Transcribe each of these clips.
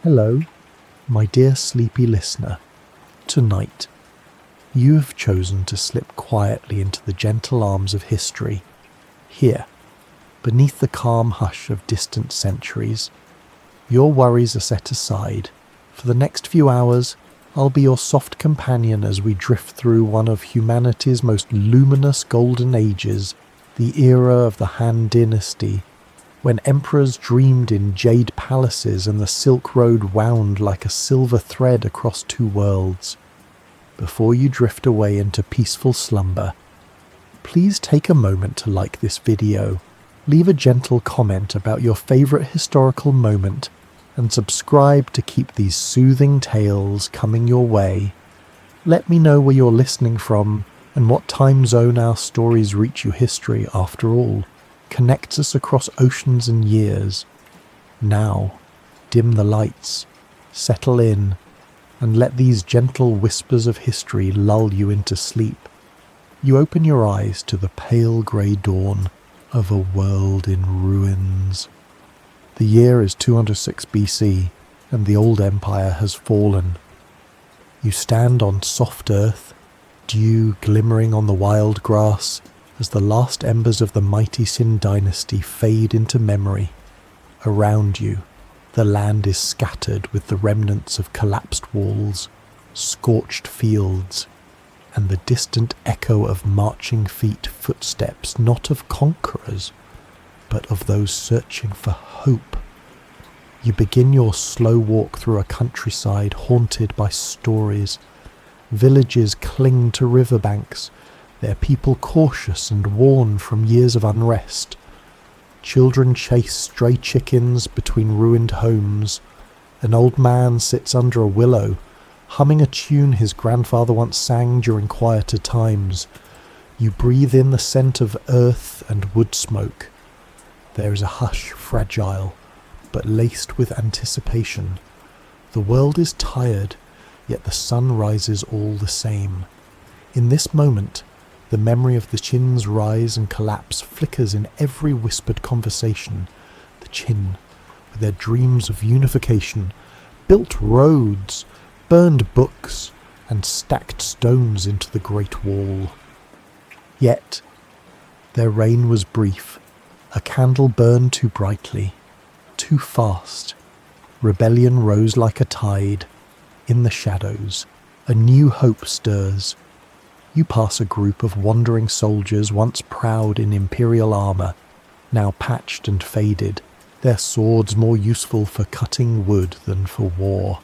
Hello, my dear sleepy listener. Tonight, you have chosen to slip quietly into the gentle arms of history. Here, beneath the calm hush of distant centuries, your worries are set aside. For the next few hours, I'll be your soft companion as we drift through one of humanity's most luminous golden ages, the era of the Han Dynasty, when emperors dreamed in jade palaces and the Silk Road wound like a silver thread across two worlds. Before you drift away into peaceful slumber, please take a moment to like this video, leave a gentle comment about your favourite historical moment, and subscribe to keep these soothing tales coming your way. Let me know where you're listening from and what time zone our stories reach you. History, after all, connects us across oceans and years. Now, dim the lights, settle in, and let these gentle whispers of history lull you into sleep. You open your eyes to the pale grey dawn of a world in ruins. The year is 206 BC, and the old empire has fallen. You stand on soft earth, dew glimmering on the wild grass, as the last embers of the mighty Han Dynasty fade into memory. Around you, the land is scattered with the remnants of collapsed walls, scorched fields, and the distant echo of marching feet, footsteps not of conquerors, but of those searching for hope. You begin your slow walk through a countryside haunted by stories. Villages cling to riverbanks, their people cautious and worn from years of unrest. Children chase stray chickens between ruined homes. An old man sits under a willow, humming a tune his grandfather once sang during quieter times. You breathe in the scent of earth and wood smoke. There is a hush, fragile, but laced with anticipation. The world is tired, yet the sun rises all the same. In this moment, the memory of the Qin's rise and collapse flickers in every whispered conversation. The Qin, with their dreams of unification, built roads, burned books, and stacked stones into the Great Wall. Yet, their reign was brief. A candle burned too brightly, too fast. Rebellion rose like a tide. In the shadows, a new hope stirs. You pass a group of wandering soldiers once proud in imperial armour, now patched and faded, their swords more useful for cutting wood than for war.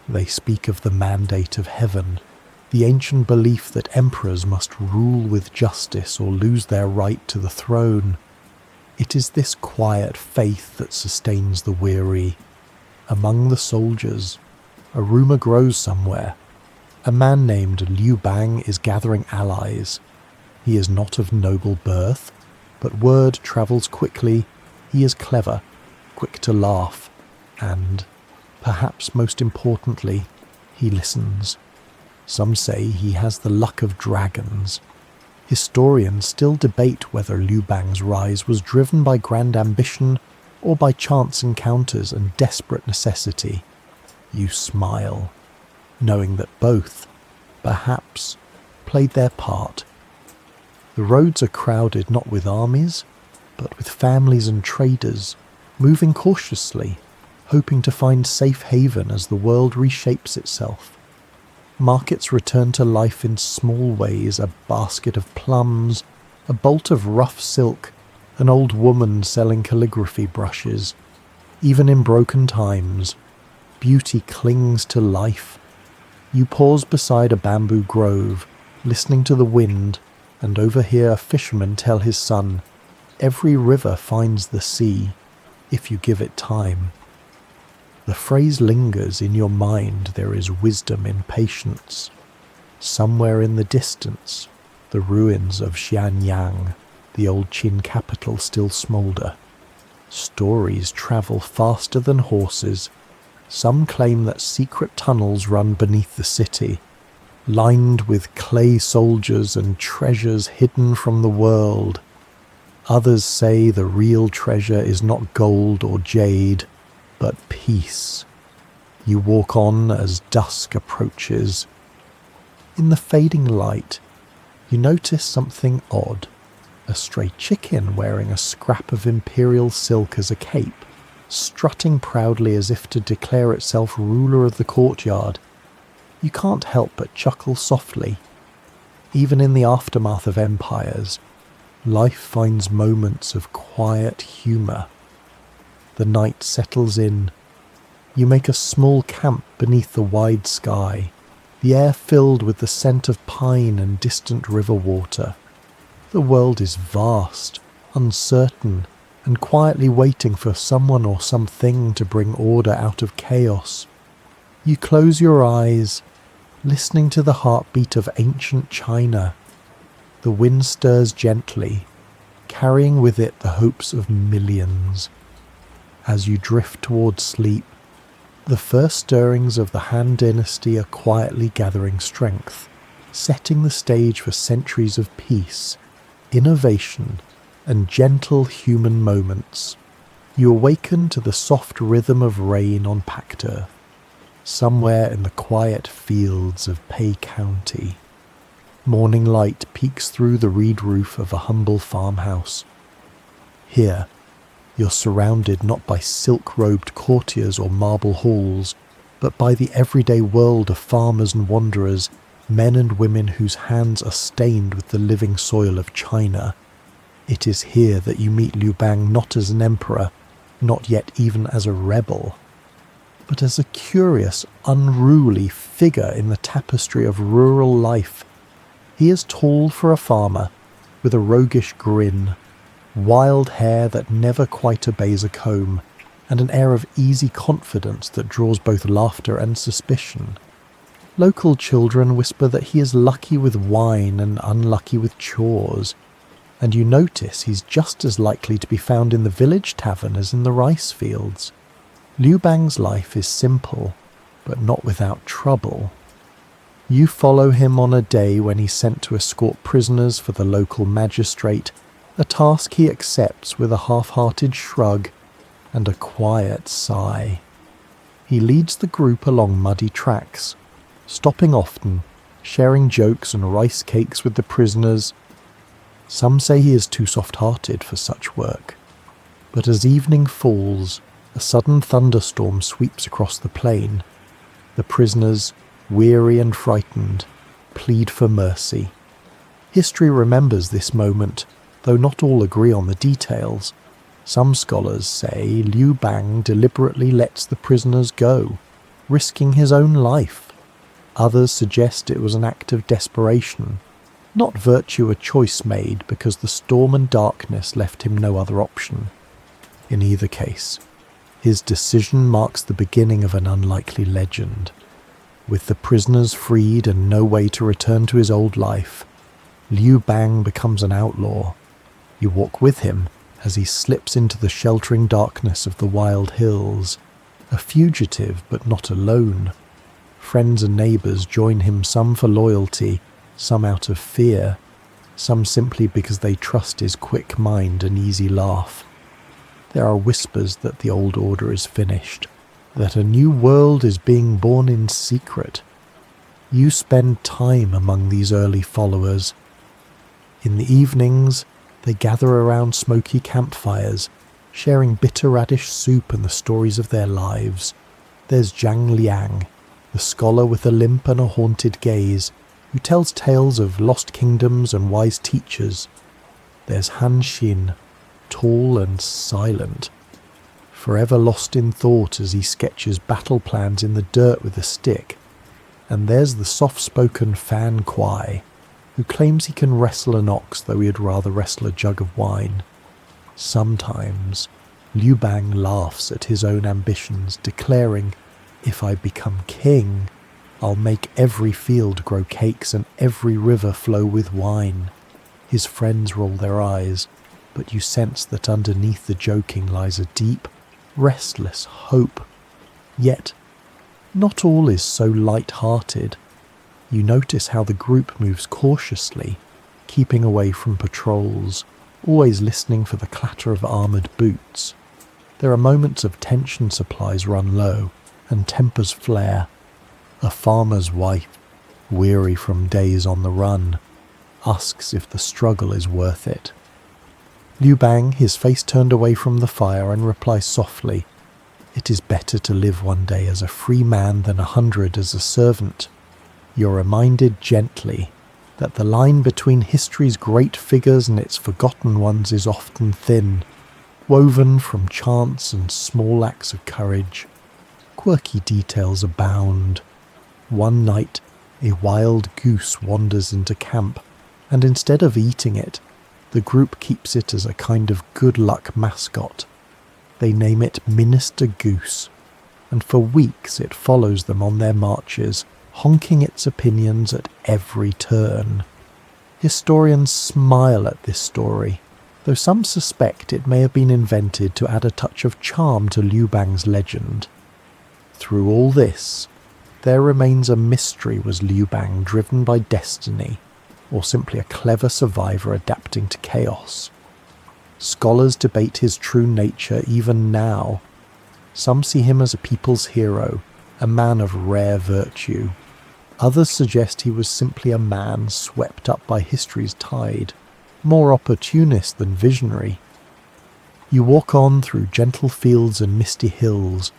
They speak of the mandate of heaven, the ancient belief that emperors must rule with justice or lose their right to the throne. It is this quiet faith that sustains the weary. Among the soldiers, a rumour grows somewhere. A man named Liu Bang is gathering allies. He is not of noble birth, but word travels quickly. He is clever, quick to laugh, and, perhaps most importantly, he listens. Some say he has the luck of dragons. Historians still debate whether Liu Bang's rise was driven by grand ambition or by chance encounters and desperate necessity. You smile, knowing that both, perhaps, played their part. The roads are crowded not with armies, but with families and traders, moving cautiously, hoping to find safe haven as the world reshapes itself. Markets return to life in small ways, a basket of plums, a bolt of rough silk, an old woman selling calligraphy brushes. Even in broken times, beauty clings to life. You pause beside a bamboo grove, listening to the wind, and overhear a fisherman tell his son, "Every river finds the sea, if you give it time." The phrase lingers in your mind. There is wisdom in patience. Somewhere in the distance, the ruins of Xianyang, the old Qin capital, still smoulder. Stories travel faster than horses. Some claim that secret tunnels run beneath the city, lined with clay soldiers and treasures hidden from the world. Others say the real treasure is not gold or jade, but peace. You walk on as dusk approaches. In the fading light, you notice something odd. A stray chicken wearing a scrap of imperial silk as a cape, strutting proudly as if to declare itself ruler of the courtyard. You can't help but chuckle softly. Even in the aftermath of empires, life finds moments of quiet humour. The night settles in. You make a small camp beneath the wide sky, the air filled with the scent of pine and distant river water. The world is vast, uncertain, and quietly waiting for someone or something to bring order out of chaos. You close your eyes, listening to the heartbeat of ancient China. The wind stirs gently, carrying with it the hopes of millions. As you drift towards sleep, the first stirrings of the Han Dynasty are quietly gathering strength, setting the stage for centuries of peace, innovation, and gentle human moments. You awaken to the soft rhythm of rain on packed earth, somewhere in the quiet fields of Pei County. Morning light peeks through the reed roof of a humble farmhouse. Here, you're surrounded not by silk-robed courtiers or marble halls, but by the everyday world of farmers and wanderers, men and women whose hands are stained with the living soil of China. It is here that you meet Liu Bang not as an emperor, not yet even as a rebel, but as a curious, unruly figure in the tapestry of rural life. He is tall for a farmer, with a roguish grin, wild hair that never quite obeys a comb, and an air of easy confidence that draws both laughter and suspicion. Local children whisper that he is lucky with wine and unlucky with chores, and you notice he's just as likely to be found in the village tavern as in the rice fields. Liu Bang's life is simple, but not without trouble. You follow him on a day when he's sent to escort prisoners for the local magistrate, a task he accepts with a half-hearted shrug and a quiet sigh. He leads the group along muddy tracks, stopping often, sharing jokes and rice cakes with the prisoners. Some say he is too soft-hearted for such work, but as evening falls, a sudden thunderstorm sweeps across the plain. The prisoners, weary and frightened, plead for mercy. History remembers this moment, though not all agree on the details. Some scholars say Liu Bang deliberately lets the prisoners go, risking his own life. Others suggest it was an act of desperation, not virtue a choice made because the storm and darkness left him no other option. In either case, his decision marks the beginning of an unlikely legend. With the prisoners freed and no way to return to his old life, Liu Bang becomes an outlaw. You walk with him as he slips into the sheltering darkness of the wild hills, a fugitive but not alone. Friends and neighbours join him, some for loyalty, some out of fear, some simply because they trust his quick mind and easy laugh. There are whispers that the old order is finished, that a new world is being born in secret. You spend time among these early followers. In the evenings, they gather around smoky campfires, sharing bitter radish soup and the stories of their lives. There's Zhang Liang, the scholar with a limp and a haunted gaze, who tells tales of lost kingdoms and wise teachers. There's Han Xin, tall and silent, forever lost in thought as he sketches battle plans in the dirt with a stick. And there's the soft-spoken Fan Kuai, who claims he can wrestle an ox though he'd rather wrestle a jug of wine. Sometimes, Liu Bang laughs at his own ambitions, declaring, "If I become king, I'll make every field grow cakes and every river flow with wine." His friends roll their eyes, but you sense that underneath the joking lies a deep, restless hope. Yet, not all is so light-hearted. You notice how the group moves cautiously, keeping away from patrols, always listening for the clatter of armoured boots. There are moments of tension supplies run low, and tempers flare. A farmer's wife, weary from days on the run, asks if the struggle is worth it. Liu Bang, his face turned away from the fire, and replies softly, "It is better to live one day as a free man than 100 as a servant." You're reminded gently that the line between history's great figures and its forgotten ones is often thin, woven from chance and small acts of courage. Quirky details abound. One night, a wild goose wanders into camp, and instead of eating it, the group keeps it as a kind of good luck mascot. They name it Minister Goose, and for weeks it follows them on their marches, honking its opinions at every turn. Historians smile at this story, though some suspect it may have been invented to add a touch of charm to Liu Bang's legend. Through all this, there remains a mystery. Was Liu Bang driven by destiny, or simply a clever survivor adapting to chaos? Scholars debate his true nature even now. Some see him as a people's hero, a man of rare virtue. Others suggest he was simply a man swept up by history's tide, more opportunist than visionary. You walk on through gentle fields and misty hills,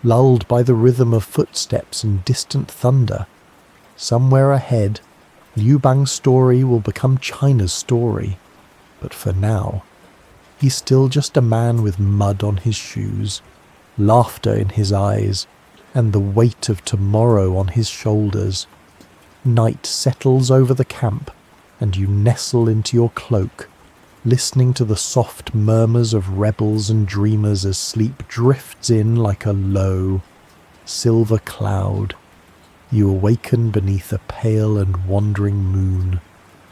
lulled by the rhythm of footsteps and distant thunder. Somewhere ahead, Liu Bang's story will become China's story, but for now, he's still just a man with mud on his shoes, laughter in his eyes, and the weight of tomorrow on his shoulders. Night settles over the camp, and you nestle into your cloak, listening to the soft murmurs of rebels and dreamers as sleep drifts in like a low, silver cloud. You awaken beneath a pale and wandering moon,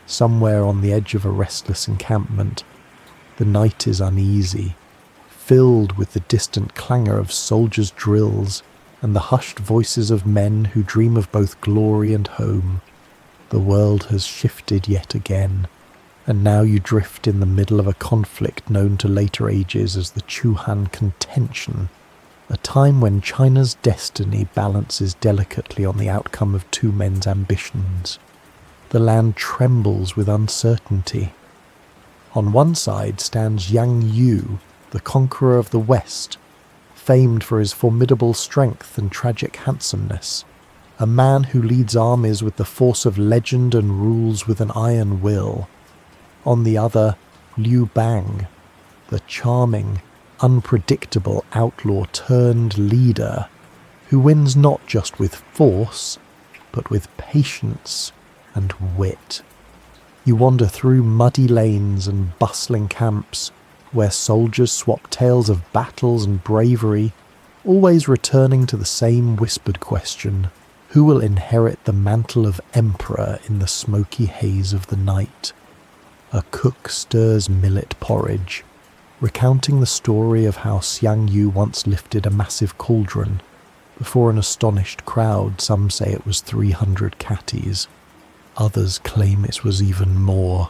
somewhere on the edge of a restless encampment. The night is uneasy, filled with the distant clangor of soldiers' drills and the hushed voices of men who dream of both glory and home. The world has shifted yet again, and now you drift in the middle of a conflict known to later ages as the Chu-Han contention, a time when China's destiny balances delicately on the outcome of two men's ambitions. The land trembles with uncertainty. On one side stands Yang Yu, the conqueror of the West, famed for his formidable strength and tragic handsomeness, a man who leads armies with the force of legend and rules with an iron will. On the other, Liu Bang, the charming, unpredictable outlaw turned leader, who wins not just with force, but with patience and wit. You wander through muddy lanes and bustling camps, where soldiers swap tales of battles and bravery, always returning to the same whispered question: who will inherit the mantle of emperor in the smoky haze of the night? A cook stirs millet porridge, recounting the story of how Xiang Yu once lifted a massive cauldron before an astonished crowd. Some say it was 300 catties. Others claim it was even more.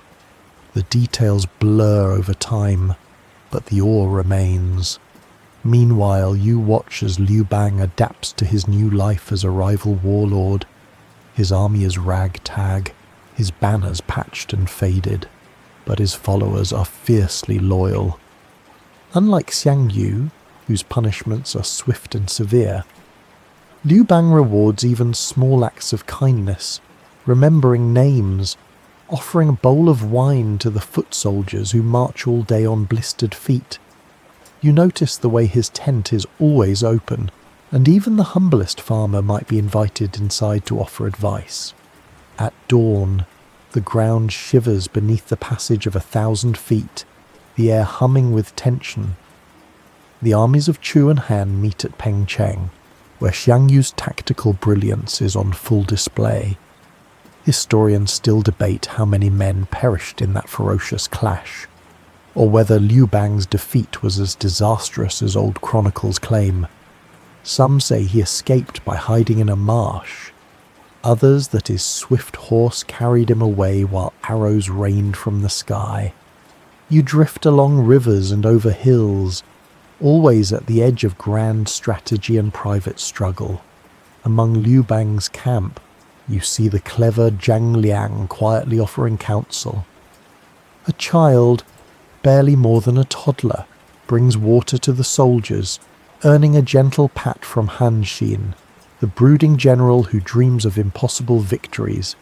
The details blur over time, but the awe remains. Meanwhile, you watch as Liu Bang adapts to his new life as a rival warlord. His army is ragtag, his banners patched and faded, but his followers are fiercely loyal. Unlike Xiang Yu, whose punishments are swift and severe, Liu Bang rewards even small acts of kindness, remembering names, offering a bowl of wine to the foot soldiers who march all day on blistered feet. You notice the way his tent is always open, and even the humblest farmer might be invited inside to offer advice. At dawn, the ground shivers beneath the passage of 1,000 feet, the air humming with tension. The armies of Chu and Han meet at Pengcheng, where Xiang Yu's tactical brilliance is on full display. Historians still debate how many men perished in that ferocious clash, or whether Liu Bang's defeat was as disastrous as old chronicles claim. Some say he escaped by hiding in a marsh, others that his swift horse carried him away while arrows rained from the sky. You drift along rivers and over hills, always at the edge of grand strategy and private struggle. Among Liu Bang's camp, you see the clever Zhang Liang quietly offering counsel. A child, barely more than a toddler, brings water to the soldiers, earning a gentle pat from Han Xin, the brooding general who dreams of impossible victories.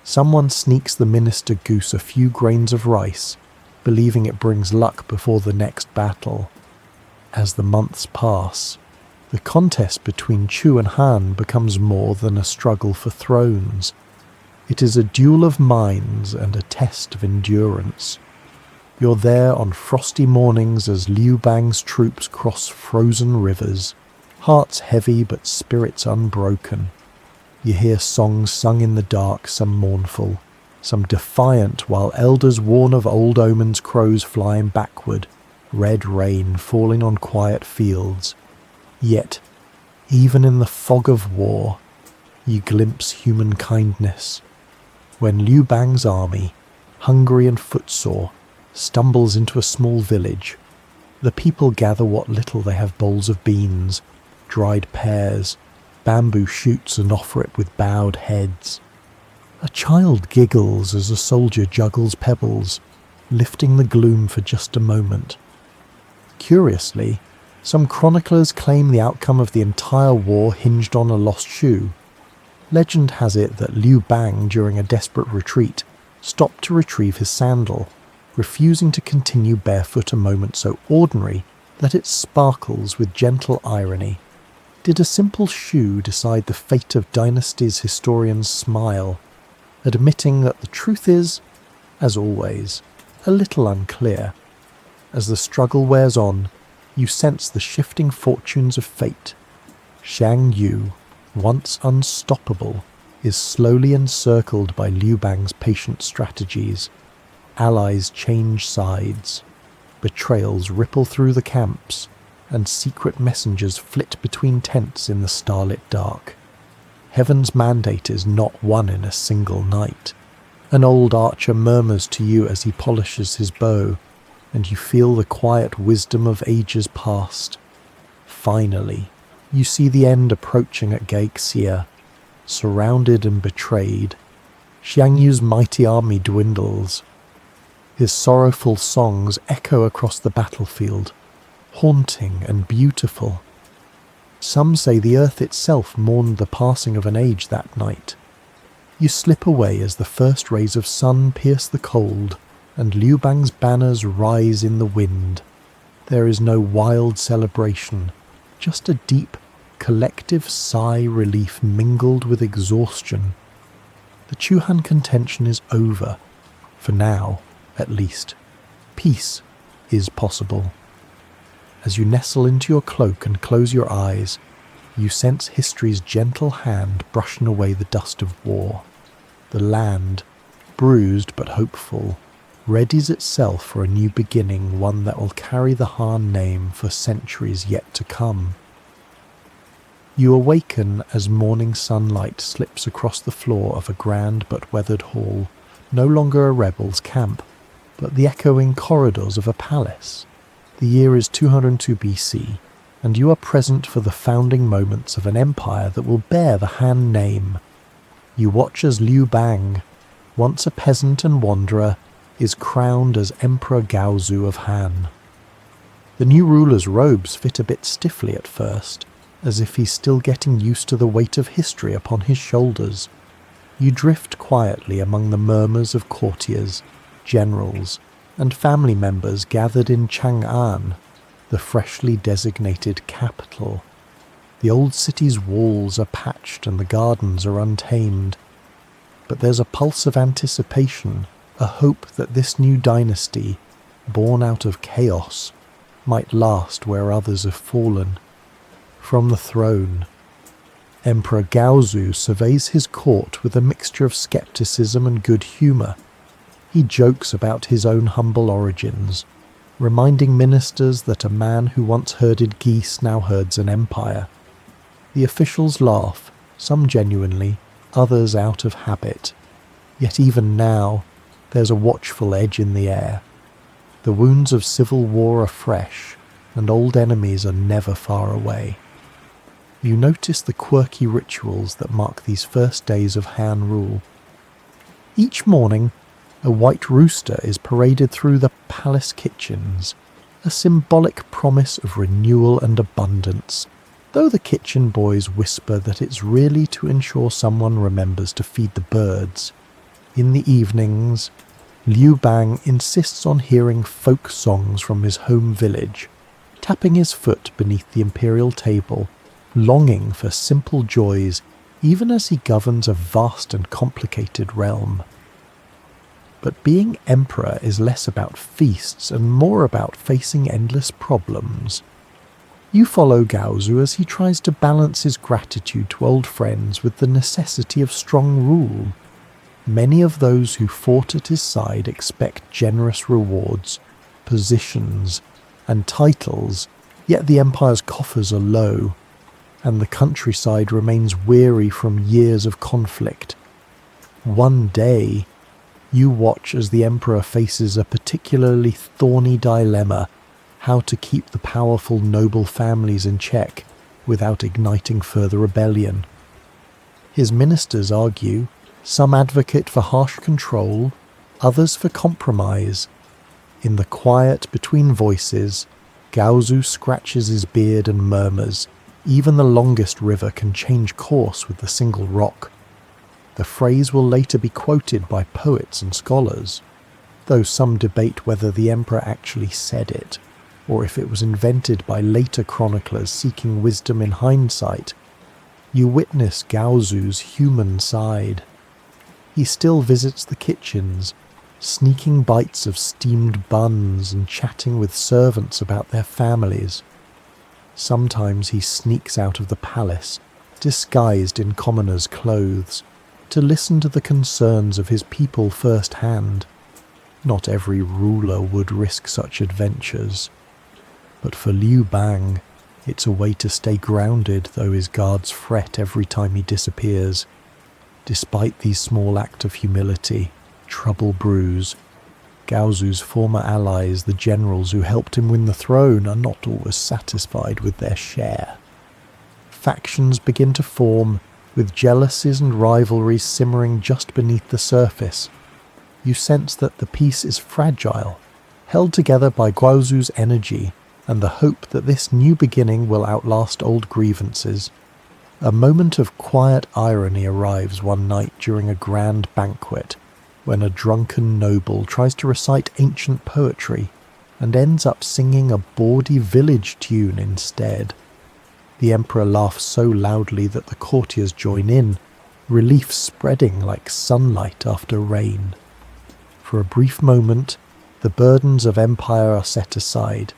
Someone sneaks the minister goose a few grains of rice, believing it brings luck before the next battle. As the months pass, the contest between Chu and Han becomes more than a struggle for thrones. It is a duel of minds and a test of endurance. You're there on frosty mornings as Liu Bang's troops cross frozen rivers, hearts heavy but spirits unbroken. You hear songs sung in the dark, some mournful, some defiant, while elders warn of old omens, crows flying backward, red rain falling on quiet fields. Yet, even in the fog of war, you glimpse human kindness. When Liu Bang's army, hungry and footsore, stumbles into a small village, the people gather what little they have: bowls of beans, dried pears, bamboo shoots, and offer it with bowed heads. A child giggles as a soldier juggles pebbles, lifting the gloom for just a moment. Curiously, some chroniclers claim the outcome of the entire war hinged on a lost shoe. Legend has it that Liu Bang, during a desperate retreat, stopped to retrieve his sandal, refusing to continue barefoot a moment so ordinary that it sparkles with gentle irony. Did a simple shoe decide the fate of Dynasty's historians smile, admitting that the truth is, as always, a little unclear. As the struggle wears on, you sense the shifting fortunes of fate. Xiang Yu, once unstoppable, is slowly encircled by Liu Bang's patient strategies. Allies change sides. Betrayals ripple through the camps, and secret messengers flit between tents in the starlit dark. Heaven's mandate is not won in a single night. An old archer murmurs to you as he polishes his bow, and you feel the quiet wisdom of ages past. Finally, you see the end approaching at Gaixia. Surrounded and betrayed, Xiang Yu's mighty army dwindles. His sorrowful songs echo across the battlefield, haunting and beautiful. Some say the earth itself mourned the passing of an age that night. You slip away as the first rays of sun pierce the cold, and Liu Bang's banners rise in the wind. There is no wild celebration, just a deep, collective sigh relief mingled with exhaustion. The Chu-Han contention is over, for now, at least. Peace is possible. As you nestle into your cloak and close your eyes, you sense history's gentle hand brushing away the dust of war. The land, bruised but hopeful, readies itself for a new beginning, one that will carry the Han name for centuries yet to come. You awaken as morning sunlight slips across the floor of a grand but weathered hall, no longer a rebel's camp, but the echoing corridors of a palace. The year is 202 BC, and you are present for the founding moments of an empire that will bear the Han name. You watch as Liu Bang, once a peasant and wanderer, is crowned as Emperor Gaozu of Han. The new ruler's robes fit a bit stiffly at first, as if he's still getting used to the weight of history upon his shoulders. You drift quietly among the murmurs of courtiers, generals, and family members gathered in Chang'an, the freshly designated capital. The old city's walls are patched and the gardens are untamed, but there's a pulse of anticipation, a hope that this new dynasty, born out of chaos, might last where others have fallen. From the throne, Emperor Gaozu surveys his court with a mixture of skepticism and good humour. He jokes about his own humble origins, reminding ministers that a man who once herded geese now herds an empire. The officials laugh, some genuinely, others out of habit. Yet even now, there's a watchful edge in the air. The wounds of civil war are fresh, and old enemies are never far away. You notice the quirky rituals that mark these first days of Han rule. Each morning, a white rooster is paraded through the palace kitchens, a symbolic promise of renewal and abundance, though the kitchen boys whisper that it's really to ensure someone remembers to feed the birds. In the evenings, Liu Bang insists on hearing folk songs from his home village, tapping his foot beneath the imperial table, longing for simple joys even as he governs a vast and complicated realm. But being emperor is less about feasts and more about facing endless problems. You follow Gaozu as he tries to balance his gratitude to old friends with the necessity of strong rule. Many of those who fought at his side expect generous rewards, positions, and titles, yet the empire's coffers are low, and the countryside remains weary from years of conflict. One day, you watch as the emperor faces a particularly thorny dilemma: how to keep the powerful noble families in check without igniting further rebellion. His ministers argue, some advocate for harsh control, others for compromise. In the quiet between voices, Gaozu scratches his beard and murmurs, "Even the longest river can change course with a single rock." The phrase will later be quoted by poets and scholars, though some debate whether the emperor actually said it, or if it was invented by later chroniclers seeking wisdom in hindsight. You witness Gaozu's human side. He still visits the kitchens, sneaking bites of steamed buns and chatting with servants about their families. Sometimes he sneaks out of the palace, disguised in commoners' clothes, to listen to the concerns of his people firsthand. Not every ruler would risk such adventures. But for Liu Bang, it's a way to stay grounded, though his guards fret every time he disappears. Despite these small acts of humility, trouble brews. Gaozu's former allies, the generals who helped him win the throne, are not always satisfied with their share. Factions begin to form, with jealousies and rivalries simmering just beneath the surface. You sense that the peace is fragile, held together by Gaozu's energy and the hope that this new beginning will outlast old grievances. A moment of quiet irony arrives one night during a grand banquet, when a drunken noble tries to recite ancient poetry and ends up singing a bawdy village tune instead. The emperor laughs so loudly that the courtiers join in, relief spreading like sunlight after rain. For a brief moment, the burdens of empire are set aside.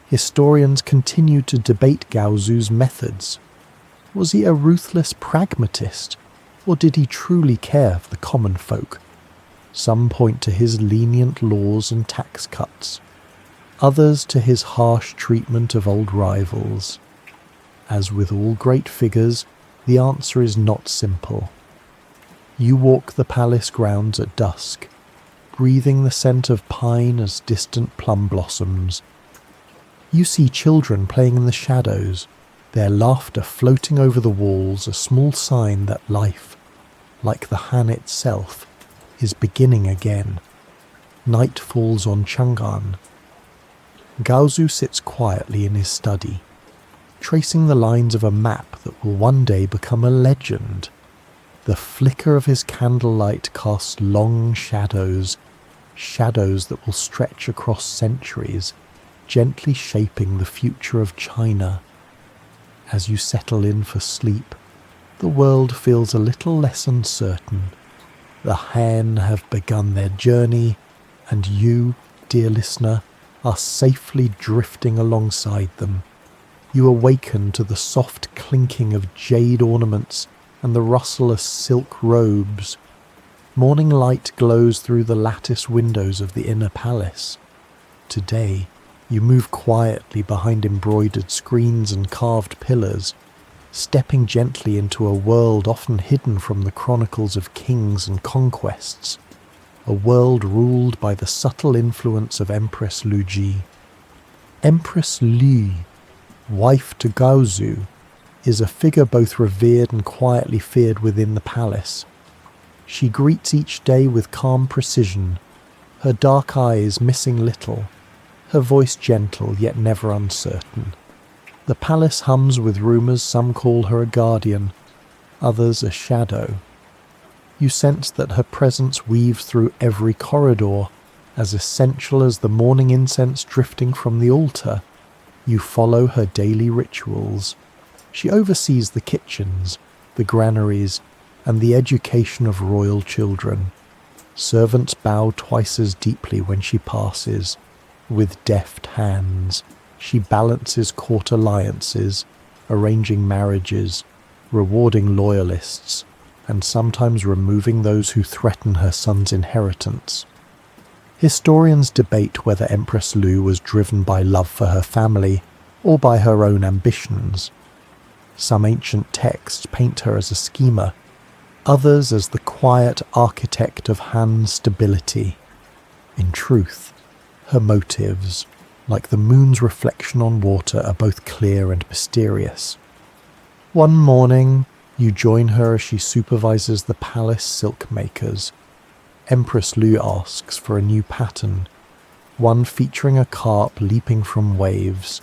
Historians continue to debate Gaozu's methods. Was he a ruthless pragmatist, or did he truly care for the common folk? Some point to his lenient laws and tax cuts, others to his harsh treatment of old rivals. As with all great figures, the answer is not simple. You walk the palace grounds at dusk, breathing the scent of pine as distant plum blossoms. You see children playing in the shadows, their laughter floating over the walls, a small sign that life, like the Han itself, is beginning again. Night falls on Chang'an. Gaozu sits quietly in his study, tracing the lines of a map that will one day become a legend. The flicker of his candlelight casts long shadows that will stretch across centuries, gently shaping the future of China. As you settle in for sleep, the world feels a little less uncertain. The Han have begun their journey, and you, dear listener, are safely drifting alongside them. You awaken to the soft clinking of jade ornaments and the rustle of silk robes. Morning light glows through the lattice windows of the inner palace. Today, you move quietly behind embroidered screens and carved pillars, stepping gently into a world often hidden from the chronicles of kings and conquests, a world ruled by the subtle influence of Empress Lu Ji. Empress Liu, wife to Gaozu, is a figure both revered and quietly feared within the palace. She greets each day with calm precision, her dark eyes missing little, her voice gentle yet never uncertain. The palace hums with rumours. Some call her a guardian, others a shadow. You sense that her presence weaves through every corridor, as essential as the morning incense drifting from the altar. You follow her daily rituals. She oversees the kitchens, the granaries, and the education of royal children. Servants bow twice as deeply when she passes. With deft hands, she balances court alliances, arranging marriages, rewarding loyalists, and sometimes removing those who threaten her son's inheritance. Historians debate whether Empress Liu was driven by love for her family or by her own ambitions. Some ancient texts paint her as a schemer, others as the quiet architect of Han's stability. In truth, her motives, like the moon's reflection on water, are both clear and mysterious. One morning, you join her as she supervises the palace silk makers. Empress Liu asks for a new pattern, one featuring a carp leaping from waves,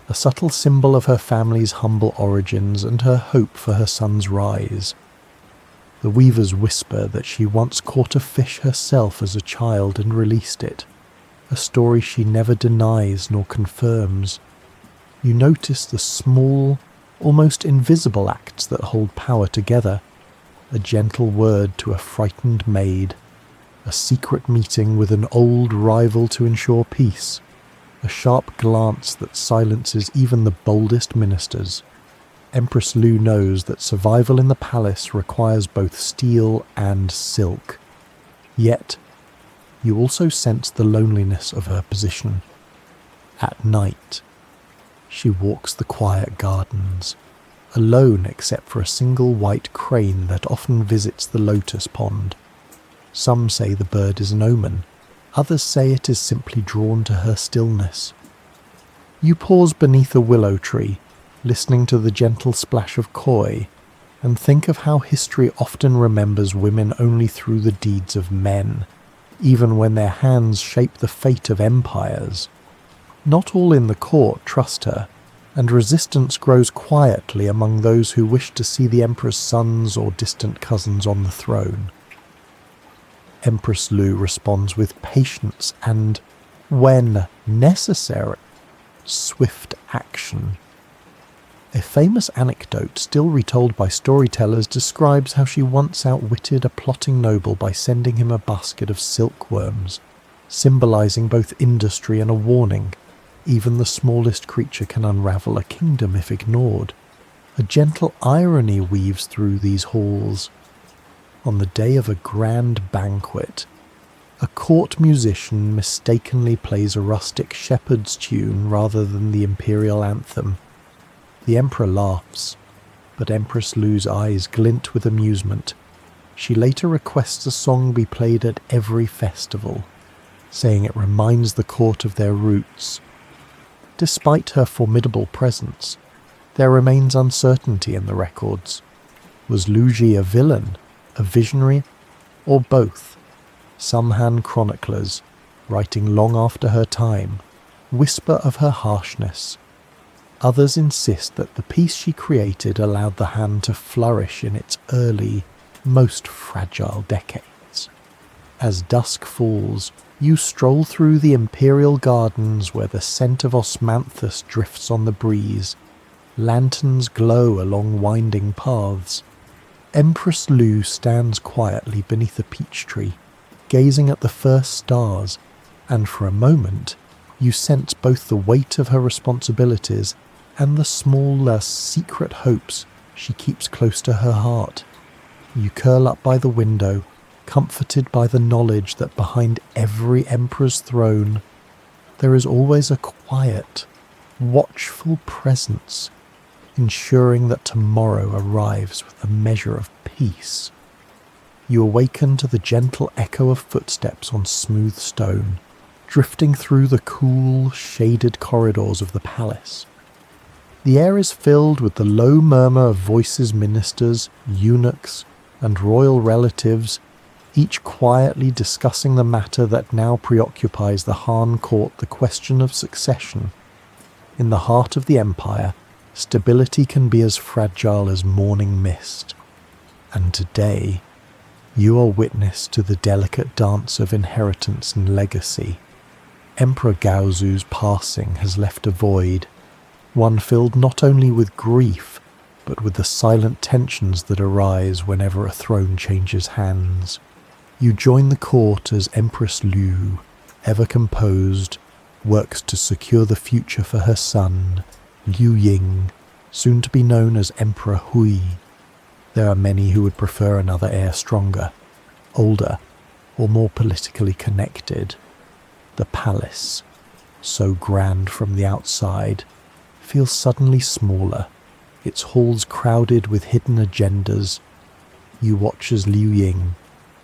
a subtle symbol of her family's humble origins and her hope for her son's rise. The weavers whisper that she once caught a fish herself as a child and released it, a story she never denies nor confirms. You notice the small, almost invisible acts that hold power together, a gentle word to a frightened maid, a secret meeting with an old rival to ensure peace, a sharp glance that silences even the boldest ministers. Empress Liu knows that survival in the palace requires both steel and silk. Yet, you also sense the loneliness of her position. At night, she walks the quiet gardens, alone except for a single white crane that often visits the lotus pond. Some say the bird is an omen, others say it is simply drawn to her stillness. You pause beneath a willow tree, listening to the gentle splash of koi, and think of how history often remembers women only through the deeds of men, even when their hands shape the fate of empires. Not all in the court trust her, and resistance grows quietly among those who wish to see the emperor's sons or distant cousins on the throne. Empress Liu responds with patience and, when necessary, swift action. A famous anecdote still retold by storytellers describes how she once outwitted a plotting noble by sending him a basket of silkworms, symbolizing both industry and a warning. Even the smallest creature can unravel a kingdom if ignored. A gentle irony weaves through these halls. On the day of a grand banquet, a court musician mistakenly plays a rustic shepherd's tune rather than the imperial anthem. The emperor laughs, but Empress Liu's eyes glint with amusement. She later requests a song be played at every festival, saying it reminds the court of their roots. Despite her formidable presence, there remains uncertainty in the records. Was Liu Ji a villain, a visionary, or both? Some Han chroniclers, writing long after her time, whisper of her harshness. Others insist that the peace she created allowed the Han to flourish in its early, most fragile decades. As dusk falls, you stroll through the imperial gardens where the scent of osmanthus drifts on the breeze. Lanterns glow along winding paths. Empress Liu stands quietly beneath a peach tree, gazing at the first stars, and for a moment you sense both the weight of her responsibilities and the smaller secret hopes she keeps close to her heart. You curl up by the window, comforted by the knowledge that behind every emperor's throne there is always a quiet, watchful presence, ensuring that tomorrow arrives with a measure of peace. You awaken to the gentle echo of footsteps on smooth stone, drifting through the cool, shaded corridors of the palace. The air is filled with the low murmur of voices ministers, eunuchs, and royal relatives, each quietly discussing the matter that now preoccupies the Han court, the question of succession. In the heart of the empire, stability can be as fragile as morning mist. And today, you are witness to the delicate dance of inheritance and legacy. Emperor Gaozu's passing has left a void, one filled not only with grief, but with the silent tensions that arise whenever a throne changes hands. You join the court as Empress Liu, ever composed, works to secure the future for her son, Liu Ying, soon to be known as Emperor Hui. There are many who would prefer another heir stronger, older, or more politically connected. The palace, so grand from the outside, feels suddenly smaller, its halls crowded with hidden agendas. You watch as Liu Ying,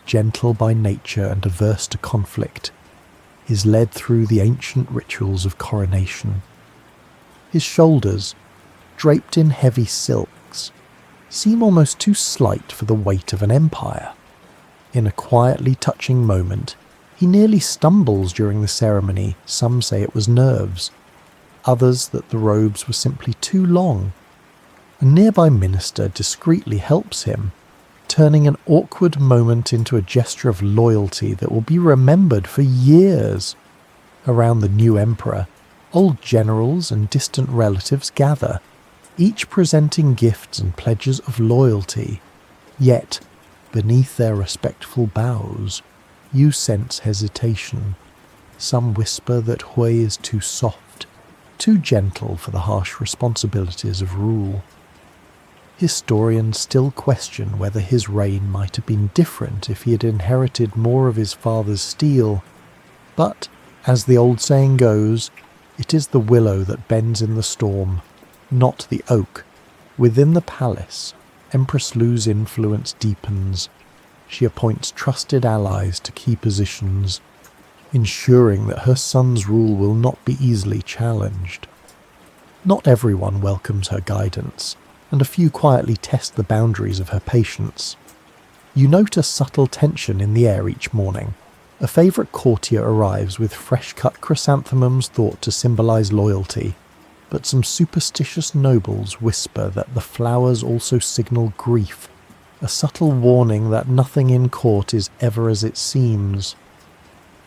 gentle by nature and averse to conflict, is led through the ancient rituals of coronation. His shoulders, draped in heavy silks, seem almost too slight for the weight of an empire. In a quietly touching moment, he nearly stumbles during the ceremony. Some say it was nerves, others that the robes were simply too long. A nearby minister discreetly helps him, turning an awkward moment into a gesture of loyalty that will be remembered for years. Around the new emperor, old generals and distant relatives gather, each presenting gifts and pledges of loyalty. Yet, beneath their respectful bows, you sense hesitation. Some whisper that Hui is too soft, too gentle for the harsh responsibilities of rule. Historians still question whether his reign might have been different if he had inherited more of his father's steel, but, as the old saying goes, it is the willow that bends in the storm, not the oak. Within the palace, Empress Liu's influence deepens. She appoints trusted allies to key positions, ensuring that her son's rule will not be easily challenged. Not everyone welcomes her guidance, and a few quietly test the boundaries of her patience. You note a subtle tension in the air each morning. A favourite courtier arrives with fresh-cut chrysanthemums thought to symbolize loyalty, but some superstitious nobles whisper that the flowers also signal grief, a subtle warning that nothing in court is ever as it seems.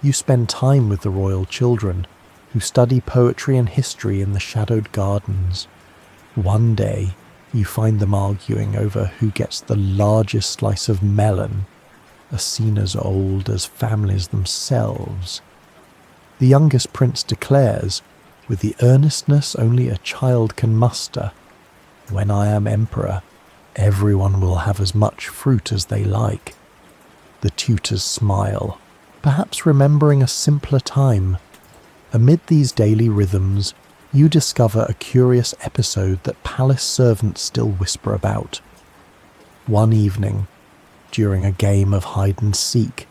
You spend time with the royal children, who study poetry and history in the shadowed gardens. One day, you find them arguing over who gets the largest slice of melon, a scene as old as families themselves. The youngest prince declares, with the earnestness only a child can muster, "When I am emperor, everyone will have as much fruit as they like." The tutors smile, perhaps remembering a simpler time. Amid these daily rhythms, you discover a curious episode that palace servants still whisper about. One evening, during a game of hide-and-seek,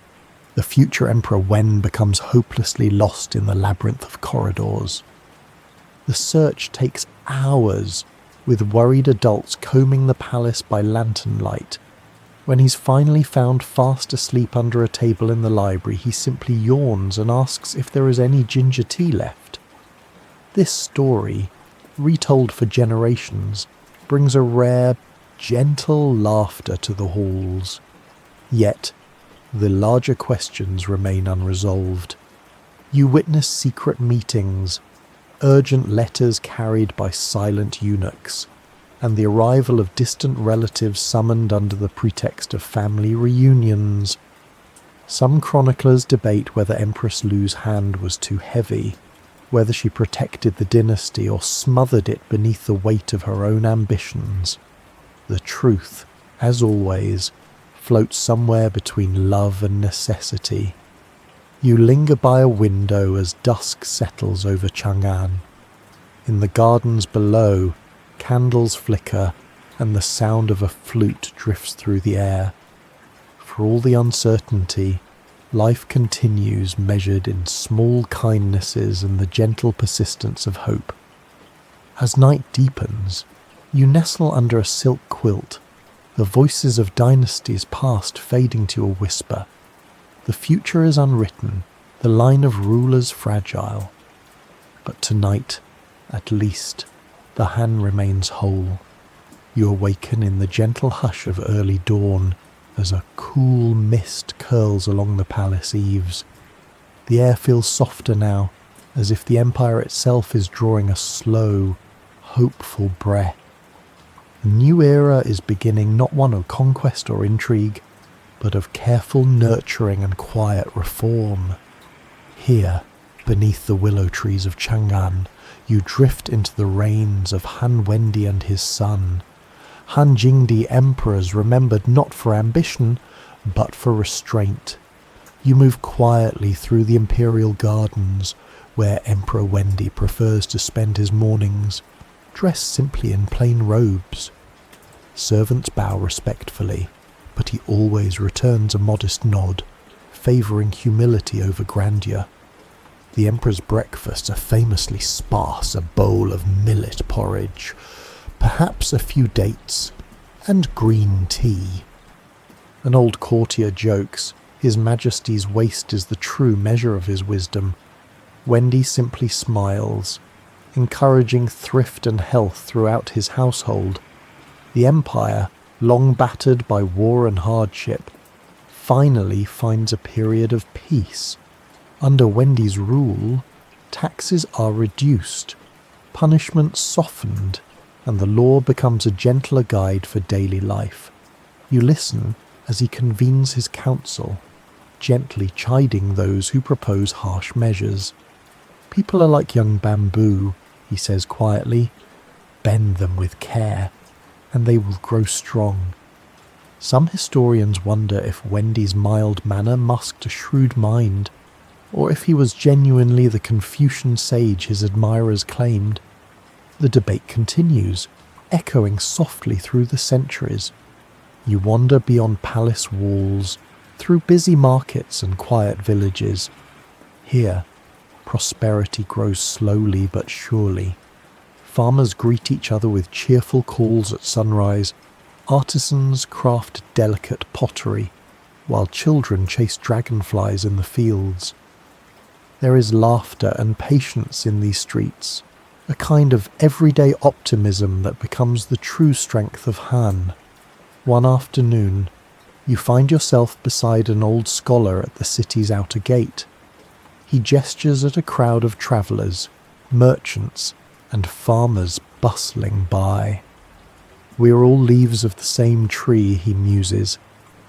the future Emperor Wen becomes hopelessly lost in the labyrinth of corridors. The search takes hours, with worried adults combing the palace by lantern light. When he's finally found fast asleep under a table in the library, he simply yawns and asks if there is any ginger tea left. This story, retold for generations, brings a rare, gentle laughter to the halls. Yet, the larger questions remain unresolved. You witness secret meetings, urgent letters carried by silent eunuchs, and the arrival of distant relatives summoned under the pretext of family reunions. Some chroniclers debate whether Empress Liu's hand was too heavy, whether she protected the dynasty or smothered it beneath the weight of her own ambitions. The truth, as always, floats somewhere between love and necessity. You linger by a window as dusk settles over Chang'an. In the gardens below, candles flicker and the sound of a flute drifts through the air. For all the uncertainty, life continues, measured in small kindnesses and the gentle persistence of hope. As night deepens, you nestle under a silk quilt, the voices of dynasties past fading to a whisper. The future is unwritten, the line of rulers fragile. But tonight, at least, the Han remains whole. You awaken in the gentle hush of early dawn as a cool mist curls along the palace eaves. The air feels softer now, as if the empire itself is drawing a slow, hopeful breath. A new era is beginning, not one of conquest or intrigue, but of careful nurturing and quiet reform. Here, beneath the willow trees of Chang'an, you drift into the reigns of Han Wendi and his son, Han Jingdi emperors remembered not for ambition, but for restraint. You move quietly through the imperial gardens, where Emperor Wendi prefers to spend his mornings, dressed simply in plain robes. Servants bow respectfully, but he always returns a modest nod, favouring humility over grandeur. The emperor's breakfasts are famously sparse, a bowl of millet porridge, perhaps a few dates, and green tea. An old courtier jokes, His Majesty's waist is the true measure of his wisdom. Wendi simply smiles, encouraging thrift and health throughout his household. The empire, long battered by war and hardship, finally finds a period of peace. Under Wendi's rule, taxes are reduced, punishments softened, and the law becomes a gentler guide for daily life. You listen as he convenes his council, gently chiding those who propose harsh measures. People are like young bamboo, he says quietly. Bend them with care, and they will grow strong. Some historians wonder if Wendi's mild manner masked a shrewd mind, or if he was genuinely the Confucian sage his admirers claimed. The debate continues, echoing softly through the centuries. You wander beyond palace walls, through busy markets and quiet villages. Here, prosperity grows slowly but surely. Farmers greet each other with cheerful calls at sunrise. Artisans craft delicate pottery, while children chase dragonflies in the fields. There is laughter and patience in these streets, a kind of everyday optimism that becomes the true strength of Han. One afternoon, you find yourself beside an old scholar at the city's outer gate. He gestures at a crowd of travellers, merchants, and farmers bustling by. We are all leaves of the same tree, he muses.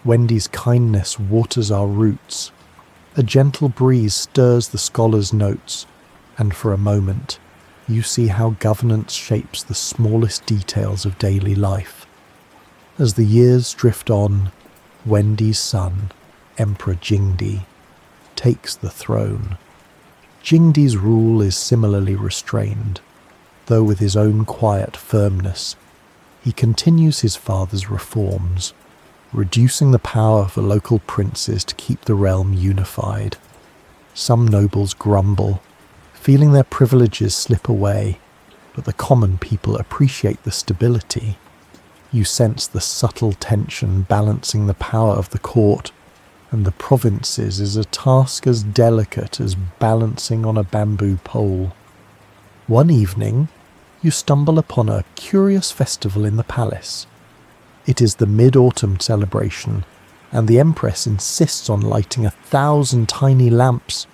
Wendi's kindness waters our roots. A gentle breeze stirs the scholar's notes, and for a moment, you see how governance shapes the smallest details of daily life. As the years drift on, Wendi's son, Emperor Jingdi, takes the throne. Jingdi's rule is similarly restrained, though with his own quiet firmness. He continues his father's reforms, reducing the power of the local princes to keep the realm unified. Some nobles grumble, feeling their privileges slip away, but the common people appreciate the stability. You sense the subtle tension balancing the power of the court and the provinces is a task as delicate as balancing on a bamboo pole. One evening, you stumble upon a curious festival in the palace. It is the mid-autumn celebration, and the Empress insists on lighting 1,000 tiny lamps,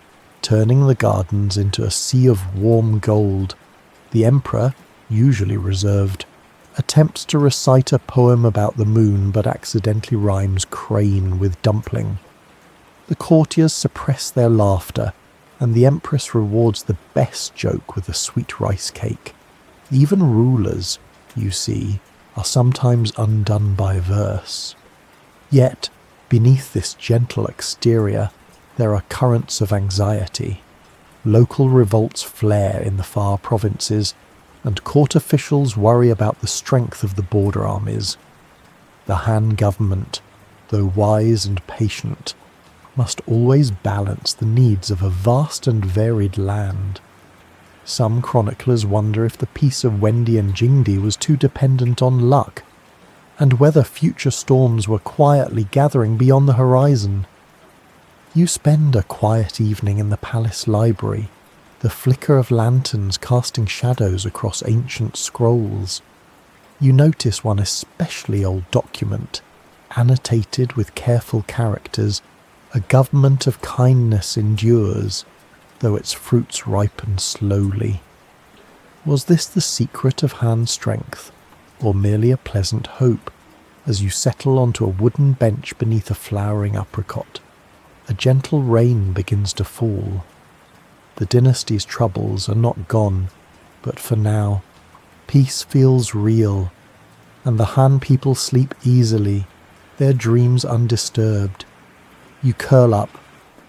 turning the gardens into a sea of warm gold. The Emperor, usually reserved, attempts to recite a poem about the moon but accidentally rhymes crane with dumpling. The courtiers suppress their laughter, and the Empress rewards the best joke with a sweet rice cake. Even rulers, you see, are sometimes undone by verse. Yet, beneath this gentle exterior, there are currents of anxiety. Local revolts flare in the far provinces, and court officials worry about the strength of the border armies. The Han government, though wise and patient, must always balance the needs of a vast and varied land. Some chroniclers wonder if the peace of Wendi and Jingdi was too dependent on luck, and whether future storms were quietly gathering beyond the horizon. You spend a quiet evening in the palace library, the flicker of lanterns casting shadows across ancient scrolls. You notice one especially old document, annotated with careful characters. A government of kindness endures, though its fruits ripen slowly. Was this the secret of Han's strength, or merely a pleasant hope, as you settle onto a wooden bench beneath a flowering apricot? A gentle rain begins to fall. The dynasty's troubles are not gone, but for now, peace feels real, and the Han people sleep easily, their dreams undisturbed. You curl up,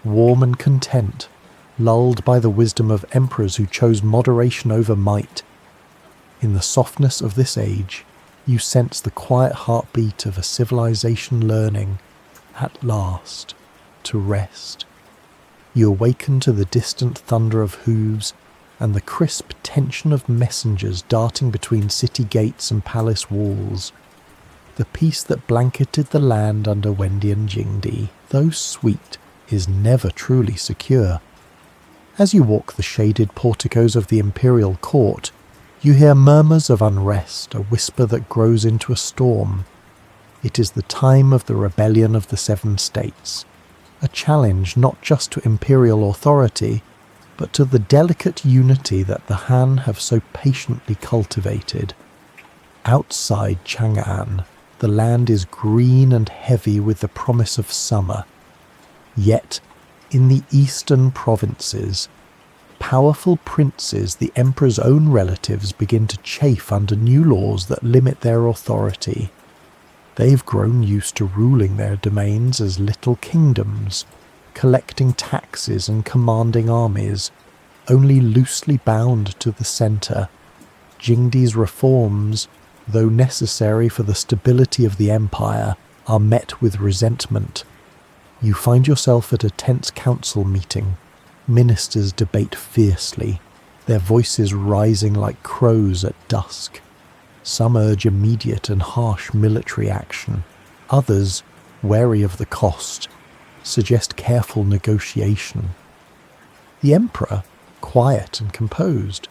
warm and content, lulled by the wisdom of emperors who chose moderation over might. In the softness of this age, you sense the quiet heartbeat of a civilization learning, at last, to rest. You awaken to the distant thunder of hooves and the crisp tension of messengers darting between city gates and palace walls. The peace that blanketed the land under Wendi and Jingdi, though sweet, is never truly secure. As you walk the shaded porticos of the imperial court, you hear murmurs of unrest, a whisper that grows into a storm. It is the time of the rebellion of the 7 states, a challenge not just to imperial authority, but to the delicate unity that the Han have so patiently cultivated. Outside Chang'an, the land is green and heavy with the promise of summer. Yet, in the eastern provinces, powerful princes, the emperor's own relatives, begin to chafe under new laws that limit their authority. They've grown used to ruling their domains as little kingdoms, collecting taxes and commanding armies, only loosely bound to the centre. Jingdi's reforms, though necessary for the stability of the empire, are met with resentment. You find yourself at a tense council meeting. Ministers debate fiercely, their voices rising like crows at dusk. Some urge immediate and harsh military action. Others, wary of the cost, suggest careful negotiation. The emperor, quiet and composed,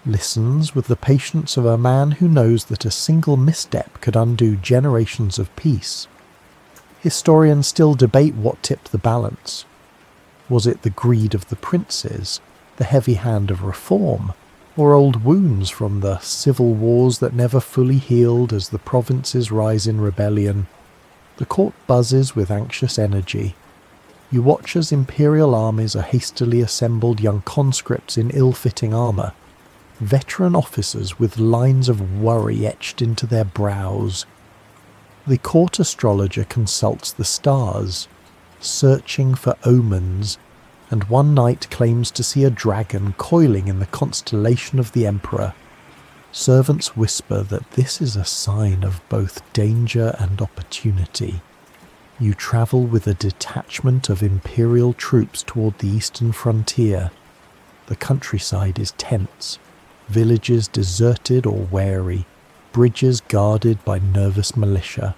listens with the patience of a man who knows that a single misstep could undo generations of peace. Historians still debate what tipped the balance. Was it the greed of the princes, the heavy hand of reform, or old wounds from the civil wars that never fully healed as the provinces rise in rebellion? The court buzzes with anxious energy. You watch as imperial armies are hastily assembled, young conscripts in ill-fitting armour, veteran officers with lines of worry etched into their brows. The court astrologer consults the stars, searching for omens, and one night claims to see a dragon coiling in the constellation of the emperor. Servants whisper that this is a sign of both danger and opportunity. You travel with a detachment of imperial troops toward the eastern frontier. The countryside is tense, villages deserted or wary, bridges guarded by nervous militia.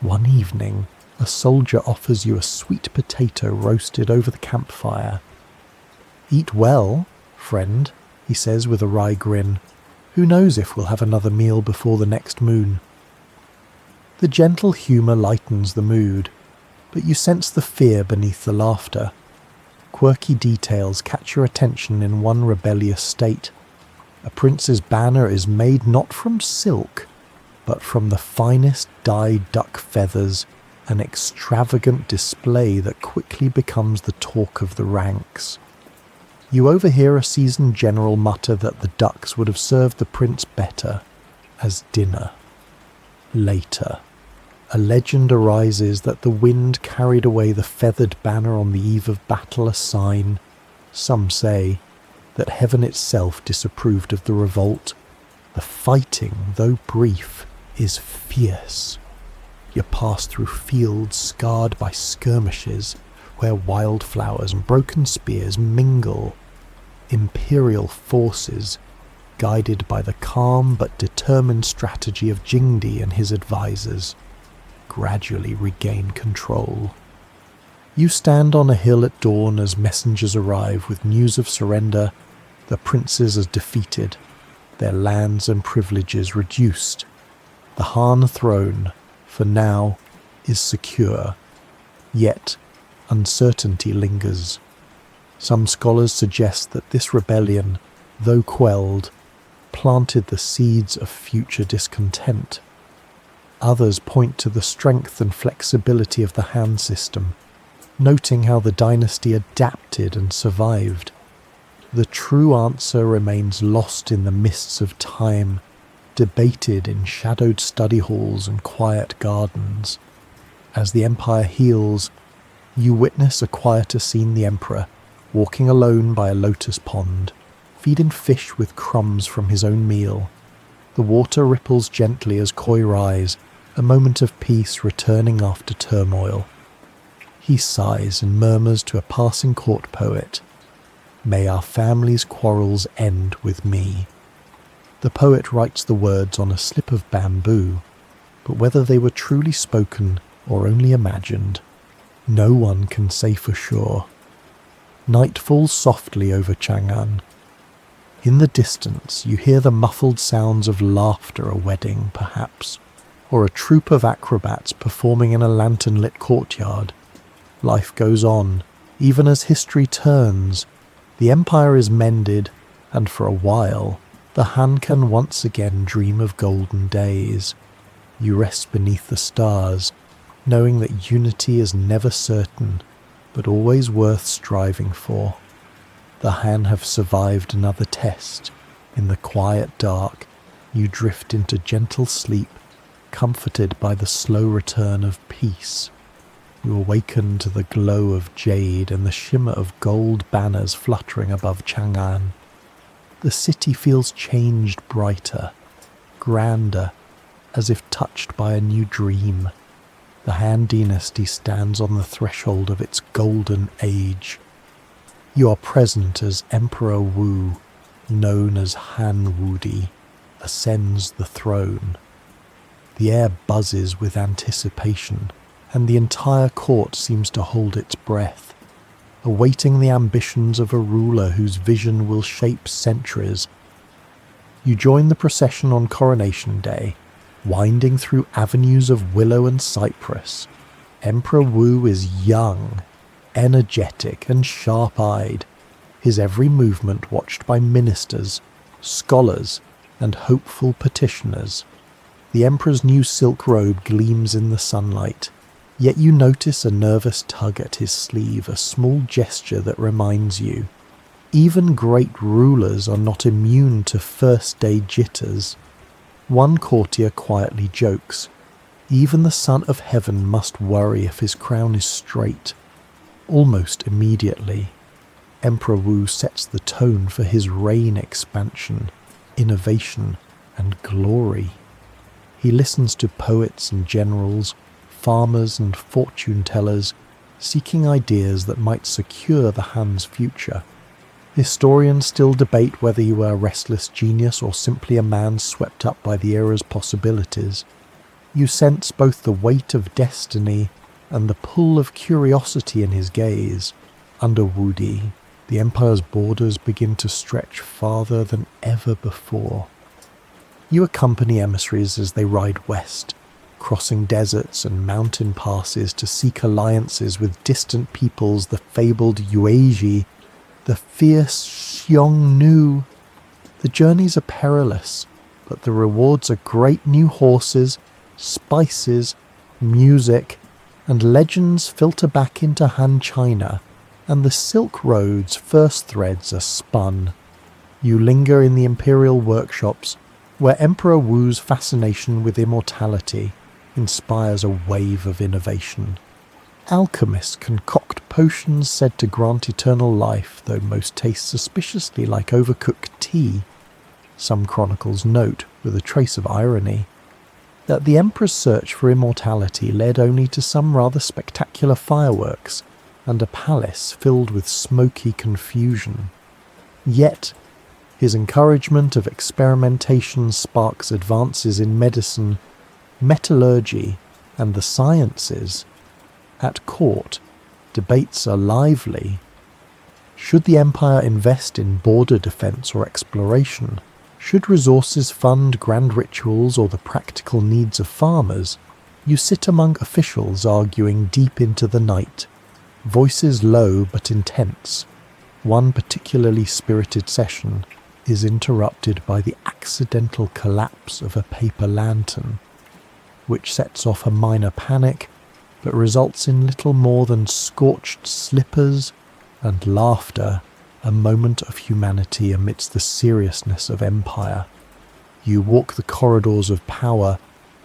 One evening, a soldier offers you a sweet potato roasted over the campfire. "Eat well, friend," he says with a wry grin. "Who knows if we'll have another meal before the next moon?" The gentle humour lightens the mood, but you sense the fear beneath the laughter. Quirky details catch your attention in one rebellious state. A prince's banner is made not from silk, but from the finest dyed duck feathers, an extravagant display that quickly becomes the talk of the ranks. You overhear a seasoned general mutter that the ducks would have served the prince better as dinner. Later, a legend arises that the wind carried away the feathered banner on the eve of battle, a sign, some say, that heaven itself disapproved of the revolt. The fighting, though brief, is fierce. You pass through fields scarred by skirmishes, where wildflowers and broken spears mingle. Imperial forces, guided by the calm but determined strategy of Jingdi and his advisors, gradually regain control. You stand on a hill at dawn as messengers arrive with news of surrender. The princes are defeated, their lands and privileges reduced. The Han throne, for now, is secure, yet uncertainty lingers. Some scholars suggest that this rebellion, though quelled, planted the seeds of future discontent. Others point to the strength and flexibility of the Han system, noting how the dynasty adapted and survived. The true answer remains lost in the mists of time, debated in shadowed study halls and quiet gardens. As the empire heals, you witness a quieter scene: the emperor, walking alone by a lotus pond, feeding fish with crumbs from his own meal. The water ripples gently as koi rise, a moment of peace returning after turmoil. He sighs and murmurs to a passing court poet, "May our family's quarrels end with me." The poet writes the words on a slip of bamboo, but whether they were truly spoken or only imagined, no one can say for sure. Night falls softly over Chang'an. In the distance you hear the muffled sounds of laughter, a wedding perhaps, or a troupe of acrobats performing in a lantern-lit courtyard. Life goes on, even as history turns. The empire is mended, and for a while, the Han can once again dream of golden days. You rest beneath the stars, knowing that unity is never certain, but always worth striving for. The Han have survived another test. In the quiet dark, you drift into gentle sleep, comforted by the slow return of peace. You awaken to the glow of jade and the shimmer of gold banners fluttering above Chang'an. The city feels changed, brighter, grander, as if touched by a new dream. The Han Dynasty stands on the threshold of its golden age. You are present as Emperor Wu, known as Han Wudi, ascends the throne. The air buzzes with anticipation, and the entire court seems to hold its breath, awaiting the ambitions of a ruler whose vision will shape centuries. You join the procession on Coronation Day, winding through avenues of willow and cypress. Emperor Wu is young, energetic and sharp-eyed, his every movement watched by ministers, scholars, and hopeful petitioners. The emperor's new silk robe gleams in the sunlight, yet you notice a nervous tug at his sleeve, a small gesture that reminds you, even great rulers are not immune to first-day jitters. One courtier quietly jokes, "Even the Son of Heaven must worry if his crown is straight." Almost immediately, Emperor Wu sets the tone for his reign: expansion, innovation, and glory. He listens to poets and generals, farmers and fortune-tellers, seeking ideas that might secure the Han's future. Historians still debate whether you were a restless genius or simply a man swept up by the era's possibilities. You sense both the weight of destiny and the pull of curiosity in his gaze. Under Wudi, the empire's borders begin to stretch farther than ever before. You accompany emissaries as they ride west, crossing deserts and mountain passes to seek alliances with distant peoples, the fabled Yuezhi, the fierce Xiongnu. The journeys are perilous, but the rewards are great: new horses, spices, music, and legends filter back into Han China, and the Silk Road's first threads are spun. You linger in the imperial workshops, where Emperor Wu's fascination with immortality inspires a wave of innovation. Alchemists concoct potions said to grant eternal life, though most taste suspiciously like overcooked tea. Some chronicles note, with a trace of irony, that the emperor's search for immortality led only to some rather spectacular fireworks, and a palace filled with smoky confusion. Yet, his encouragement of experimentation sparks advances in medicine, metallurgy, and the sciences. At court, debates are lively. Should the empire invest in border defense or exploration? Should resources fund grand rituals or the practical needs of farmers? You sit among officials arguing deep into the night, voices low but intense. One particularly spirited session is interrupted by the accidental collapse of a paper lantern, which sets off a minor panic but results in little more than scorched slippers and laughter, a moment of humanity amidst the seriousness of empire. You walk the corridors of power,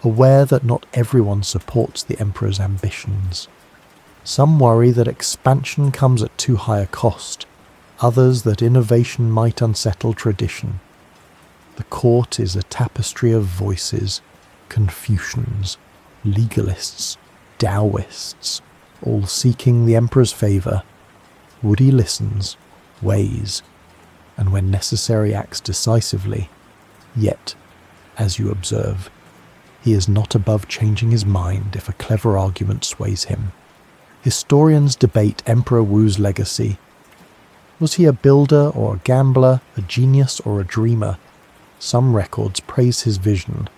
aware that not everyone supports the emperor's ambitions. Some worry that expansion comes at too high a cost, others that innovation might unsettle tradition. The court is a tapestry of voices, Confucians, legalists, Taoists, all seeking the emperor's favour. Woody listens, weighs, and when necessary acts decisively. Yet, as you observe, he is not above changing his mind if a clever argument sways him. Historians debate Emperor Wu's legacy. Was he a builder or a gambler, a genius or a dreamer? Some records praise his vision.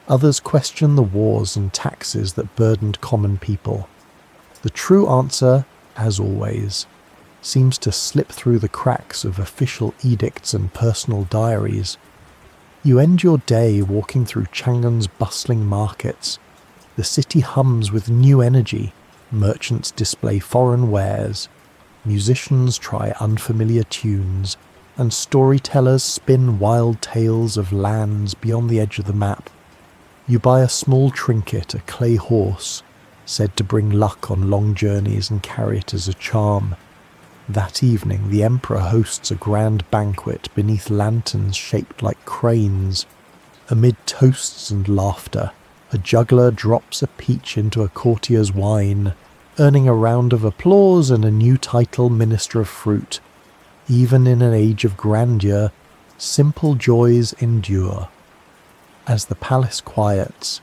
Others question the wars and taxes that burdened common people. The true answer, as always, seems to slip through the cracks of official edicts and personal diaries. You end your day walking through Chang'an's bustling markets. The city hums with new energy. Merchants display foreign wares. Musicians try unfamiliar tunes, and storytellers spin wild tales of lands beyond the edge of the map. You buy a small trinket, a clay horse, said to bring luck on long journeys, and carry it as a charm. That evening the emperor hosts a grand banquet beneath lanterns shaped like cranes. Amid toasts and laughter, a juggler drops a peach into a courtier's wine, earning a round of applause and a new title, Minister of Fruit. Even in an age of grandeur, simple joys endure. As the palace quiets,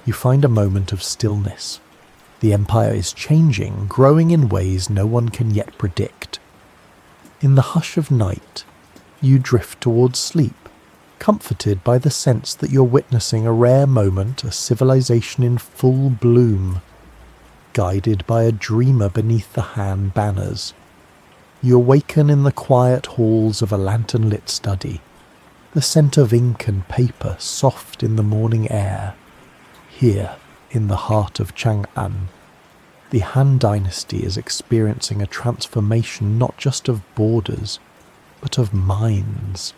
you find a moment of stillness. The empire is changing, growing in ways no one can yet predict. In the hush of night, you drift towards sleep, comforted by the sense that you're witnessing a rare moment, a civilization in full bloom. Guided by a dreamer beneath the Han banners, you awaken in the quiet halls of a lantern-lit study, the scent of ink and paper soft in the morning air. Here, in the heart of Chang'an, the Han Dynasty is experiencing a transformation not just of borders, but of minds.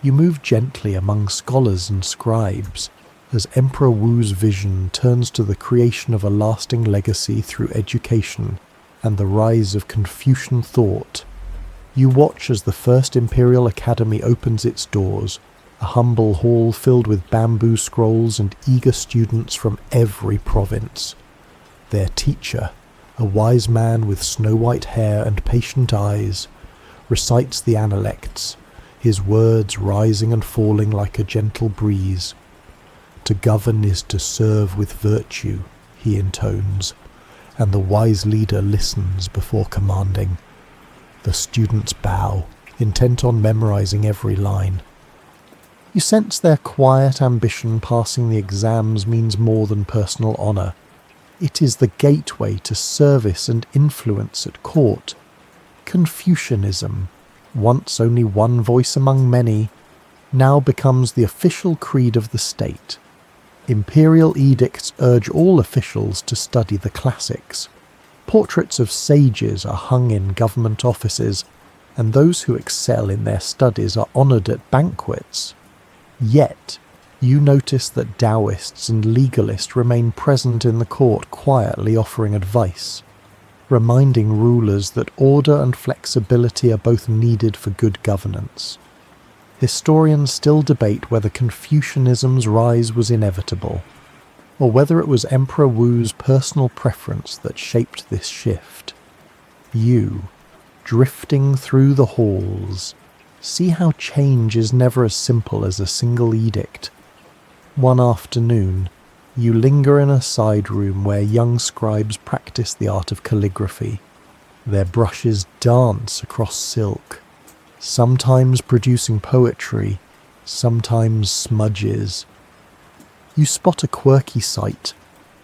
You move gently among scholars and scribes, as Emperor Wu's vision turns to the creation of a lasting legacy through education and the rise of Confucian thought. You watch as the first Imperial Academy opens its doors, a humble hall filled with bamboo scrolls and eager students from every province. Their teacher, a wise man with snow-white hair and patient eyes, recites the analects, his words rising and falling like a gentle breeze. To govern is to serve with virtue, he intones, and the wise leader listens before commanding. The students bow, intent on memorizing every line. You sense their quiet ambition passing the exams means more than personal honour. It is the gateway to service and influence at court. Confucianism, once only one voice among many, now becomes the official creed of the state. Imperial edicts urge all officials to study the classics. Portraits of sages are hung in government offices, and those who excel in their studies are honoured at banquets. Yet, you notice that Taoists and legalists remain present in the court, quietly offering advice, reminding rulers that order and flexibility are both needed for good governance. Historians still debate whether Confucianism's rise was inevitable, or whether it was Emperor Wu's personal preference that shaped this shift. You, drifting through the halls, see how change is never as simple as a single edict. One afternoon, you linger in a side room where young scribes practice the art of calligraphy. Their brushes dance across silk, sometimes producing poetry, sometimes smudges. You spot a quirky sight.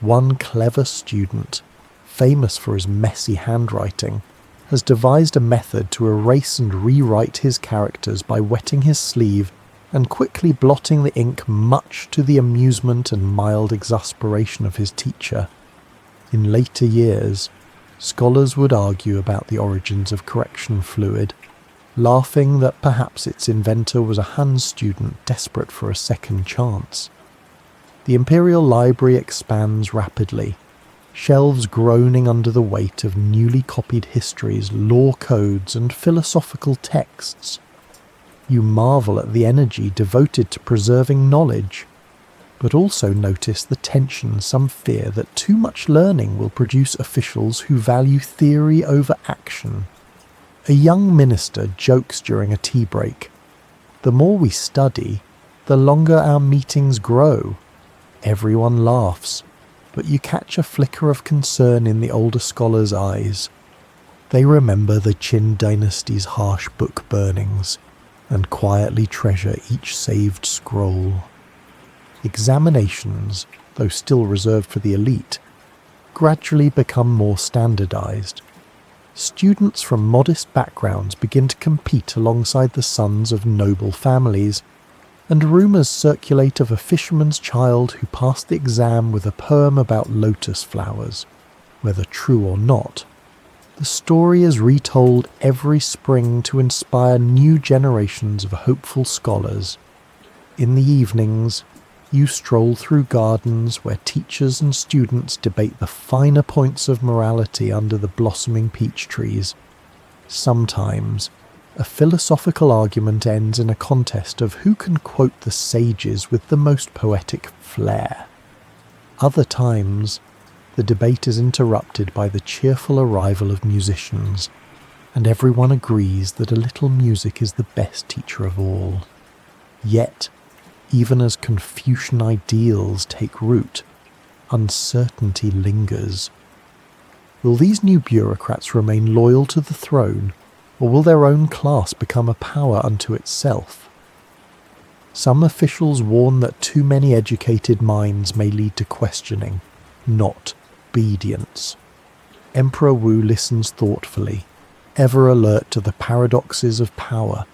One clever student, famous for his messy handwriting, has devised a method to erase and rewrite his characters by wetting his sleeve and quickly blotting the ink, much to the amusement and mild exasperation of his teacher. In later years, scholars would argue about the origins of correction fluid, laughing that perhaps its inventor was a Han student desperate for a second chance. The Imperial Library expands rapidly, shelves groaning under the weight of newly copied histories, law codes, and philosophical texts. You marvel at the energy devoted to preserving knowledge, but also notice the tension some fear that too much learning will produce officials who value theory over action. A young minister jokes during a tea break. The more we study, the longer our meetings grow. Everyone laughs, but you catch a flicker of concern in the older scholars' eyes. They remember the Han Dynasty's harsh book burnings, and quietly treasure each saved scroll. Examinations, though still reserved for the elite, gradually become more standardized. Students from modest backgrounds begin to compete alongside the sons of noble families, and rumours circulate of a fisherman's child who passed the exam with a poem about lotus flowers. Whether true or not, the story is retold every spring to inspire new generations of hopeful scholars. In the evenings, you stroll through gardens where teachers and students debate the finer points of morality under the blossoming peach trees. Sometimes, a philosophical argument ends in a contest of who can quote the sages with the most poetic flair. Other times, the debate is interrupted by the cheerful arrival of musicians, and everyone agrees that a little music is the best teacher of all. Yet, even as Confucian ideals take root, uncertainty lingers. Will these new bureaucrats remain loyal to the throne, or will their own class become a power unto itself? Some officials warn that too many educated minds may lead to questioning, not obedience. Emperor Wu listens thoughtfully, ever alert to the paradoxes of power.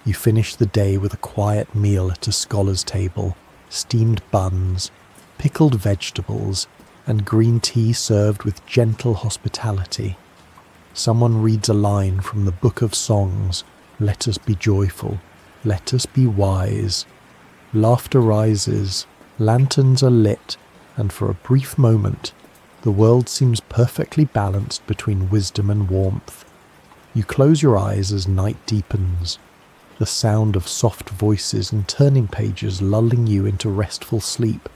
You finish the day with a quiet meal at a scholar's table, steamed buns, pickled vegetables, and green tea served with gentle hospitality. Someone reads a line from the Book of Songs, "Let us be joyful, let us be wise." Laughter rises, lanterns are lit, and for a brief moment, the world seems perfectly balanced between wisdom and warmth. You close your eyes as night deepens, the sound of soft voices and turning pages lulling you into restful sleep.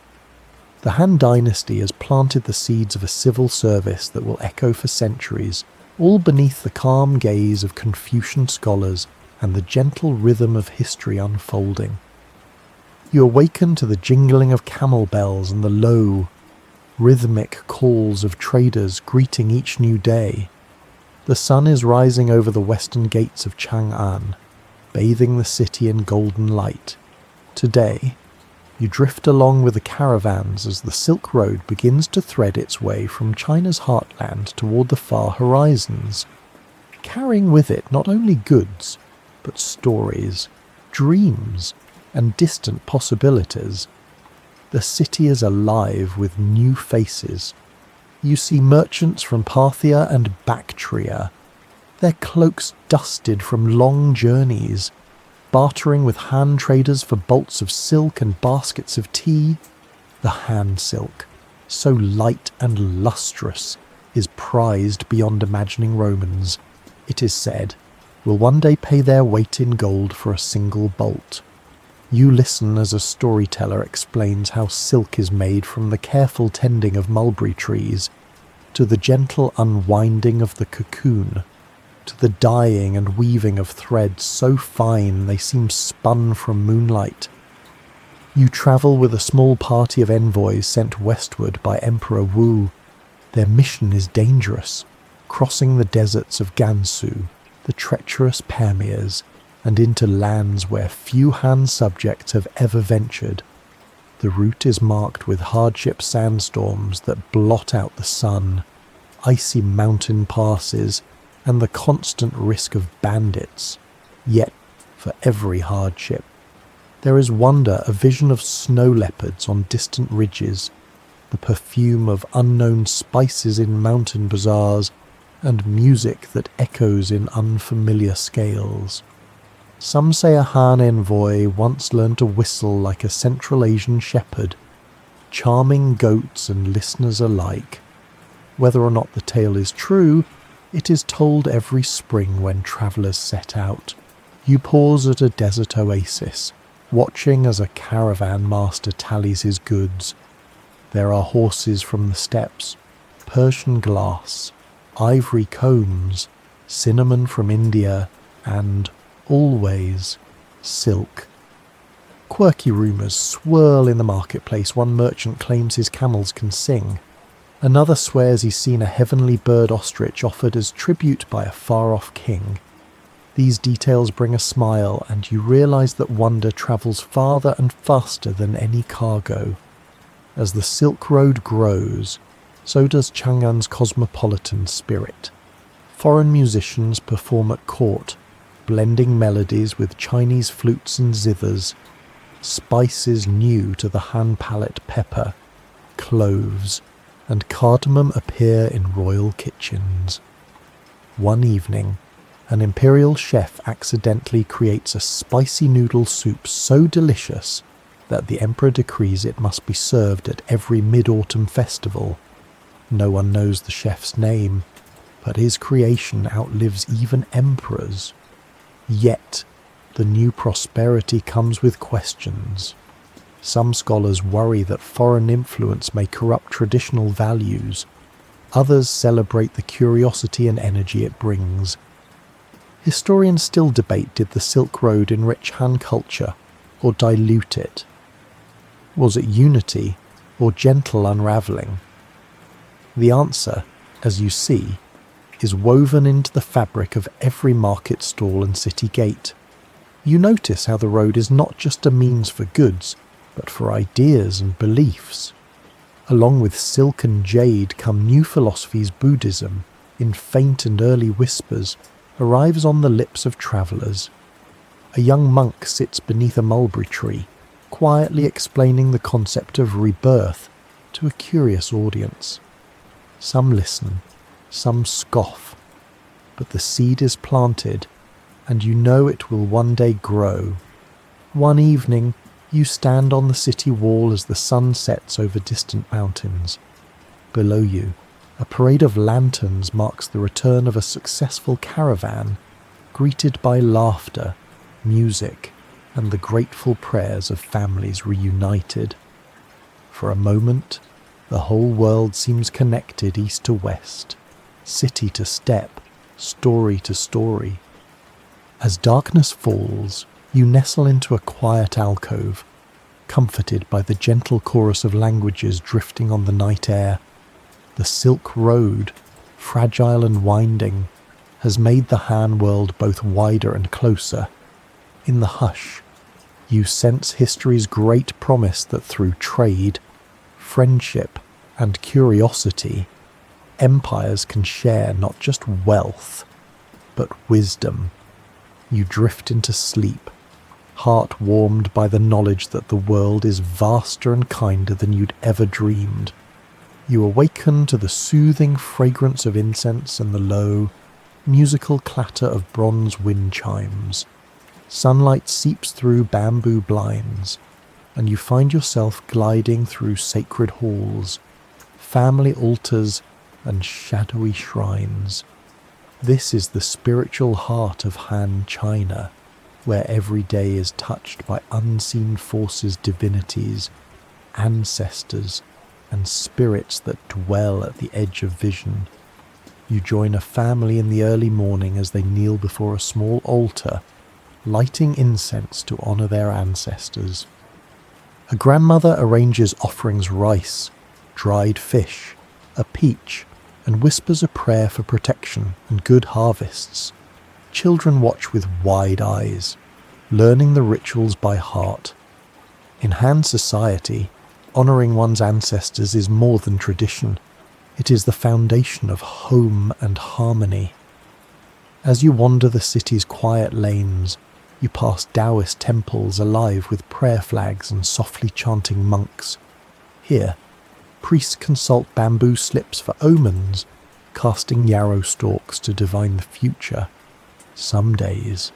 The Han Dynasty has planted the seeds of a civil service that will echo for centuries, all beneath the calm gaze of Confucian scholars and the gentle rhythm of history unfolding. You awaken to the jingling of camel bells and the low, rhythmic calls of traders greeting each new day. The sun is rising over the western gates of Chang'an, bathing the city in golden light. Today, you drift along with the caravans as the Silk Road begins to thread its way from China's heartland toward the far horizons, carrying with it not only goods, but stories, dreams, and distant possibilities. The city is alive with new faces. You see merchants from Parthia and Bactria, their cloaks dusted from long journeys, bartering with Han traders for bolts of silk and baskets of tea. The Han silk, so light and lustrous, is prized beyond imagining Romans, it is said, will one day pay their weight in gold for a single bolt. You listen as a storyteller explains how silk is made from the careful tending of mulberry trees, to the gentle unwinding of the cocoon, to the dyeing and weaving of threads so fine they seem spun from moonlight. You travel with a small party of envoys sent westward by Emperor Wu. Their mission is dangerous, crossing the deserts of Gansu, the treacherous Pamirs, and into lands where few Han subjects have ever ventured. The route is marked with hardship sandstorms that blot out the sun, icy mountain passes, and the constant risk of bandits. Yet, for every hardship, there is wonder, a vision of snow leopards on distant ridges, the perfume of unknown spices in mountain bazaars, and music that echoes in unfamiliar scales. Some say a Han envoy once learned to whistle like a Central Asian shepherd, charming goats and listeners alike. Whether or not the tale is true, it is told every spring when travellers set out. You pause at a desert oasis, watching as a caravan master tallies his goods. There are horses from the steppes, Persian glass, ivory combs, cinnamon from India, and, always, silk. Quirky rumours swirl in the marketplace. One merchant claims his camels can sing. Another swears he's seen a heavenly bird ostrich offered as tribute by a far-off king. These details bring a smile, and you realise that wonder travels farther and faster than any cargo. As the Silk Road grows, so does Chang'an's cosmopolitan spirit. Foreign musicians perform at court, blending melodies with Chinese flutes and zithers. Spices new to the Han palate, pepper, cloves, and cardamom appear in royal kitchens. One evening, an imperial chef accidentally creates a spicy noodle soup so delicious that the emperor decrees it must be served at every mid-autumn festival. No one knows the chef's name, but his creation outlives even emperors. Yet, the new prosperity comes with questions. Some scholars worry that foreign influence may corrupt traditional values. Others celebrate the curiosity and energy it brings. Historians still debate, did the Silk Road enrich Han culture or dilute it? Was it unity or gentle unravelling? The answer, as you see, is woven into the fabric of every market stall and city gate. You notice how the road is not just a means for goods, but for ideas and beliefs. Along with silk and jade come new philosophies. Buddhism, in faint and early whispers, arrives on the lips of travellers. A young monk sits beneath a mulberry tree, quietly explaining the concept of rebirth to a curious audience. Some listen, some scoff, but the seed is planted, and you know it will one day grow. One evening, you stand on the city wall as the sun sets over distant mountains. Below you, a parade of lanterns marks the return of a successful caravan, greeted by laughter, music, and the grateful prayers of families reunited. For a moment, the whole world seems connected east to west, city to steppe, story to story. As darkness falls, you nestle into a quiet alcove, comforted by the gentle chorus of languages drifting on the night air. The Silk Road, fragile and winding, has made the Han world both wider and closer. In the hush, you sense history's great promise that through trade, friendship, and curiosity, empires can share not just wealth, but wisdom. You drift into sleep, heart warmed by the knowledge that the world is vaster and kinder than you'd ever dreamed. You awaken to the soothing fragrance of incense and the low, musical clatter of bronze wind chimes. Sunlight seeps through bamboo blinds, and you find yourself gliding through sacred halls, family altars, and shadowy shrines. This is the spiritual heart of Han China, where every day is touched by unseen forces, divinities, ancestors, and spirits that dwell at the edge of vision. You join a family in the early morning as they kneel before a small altar, lighting incense to honor their ancestors. A grandmother arranges offerings: rice, dried fish, a peach, and whispers a prayer for protection and good harvests. Children watch with wide eyes, learning the rituals by heart. In Han society, honoring one's ancestors is more than tradition. It is the foundation of home and harmony. As you wander the city's quiet lanes, you pass Taoist temples alive with prayer flags and softly chanting monks. Here, priests consult bamboo slips for omens, casting yarrow stalks to divine the future. Some days,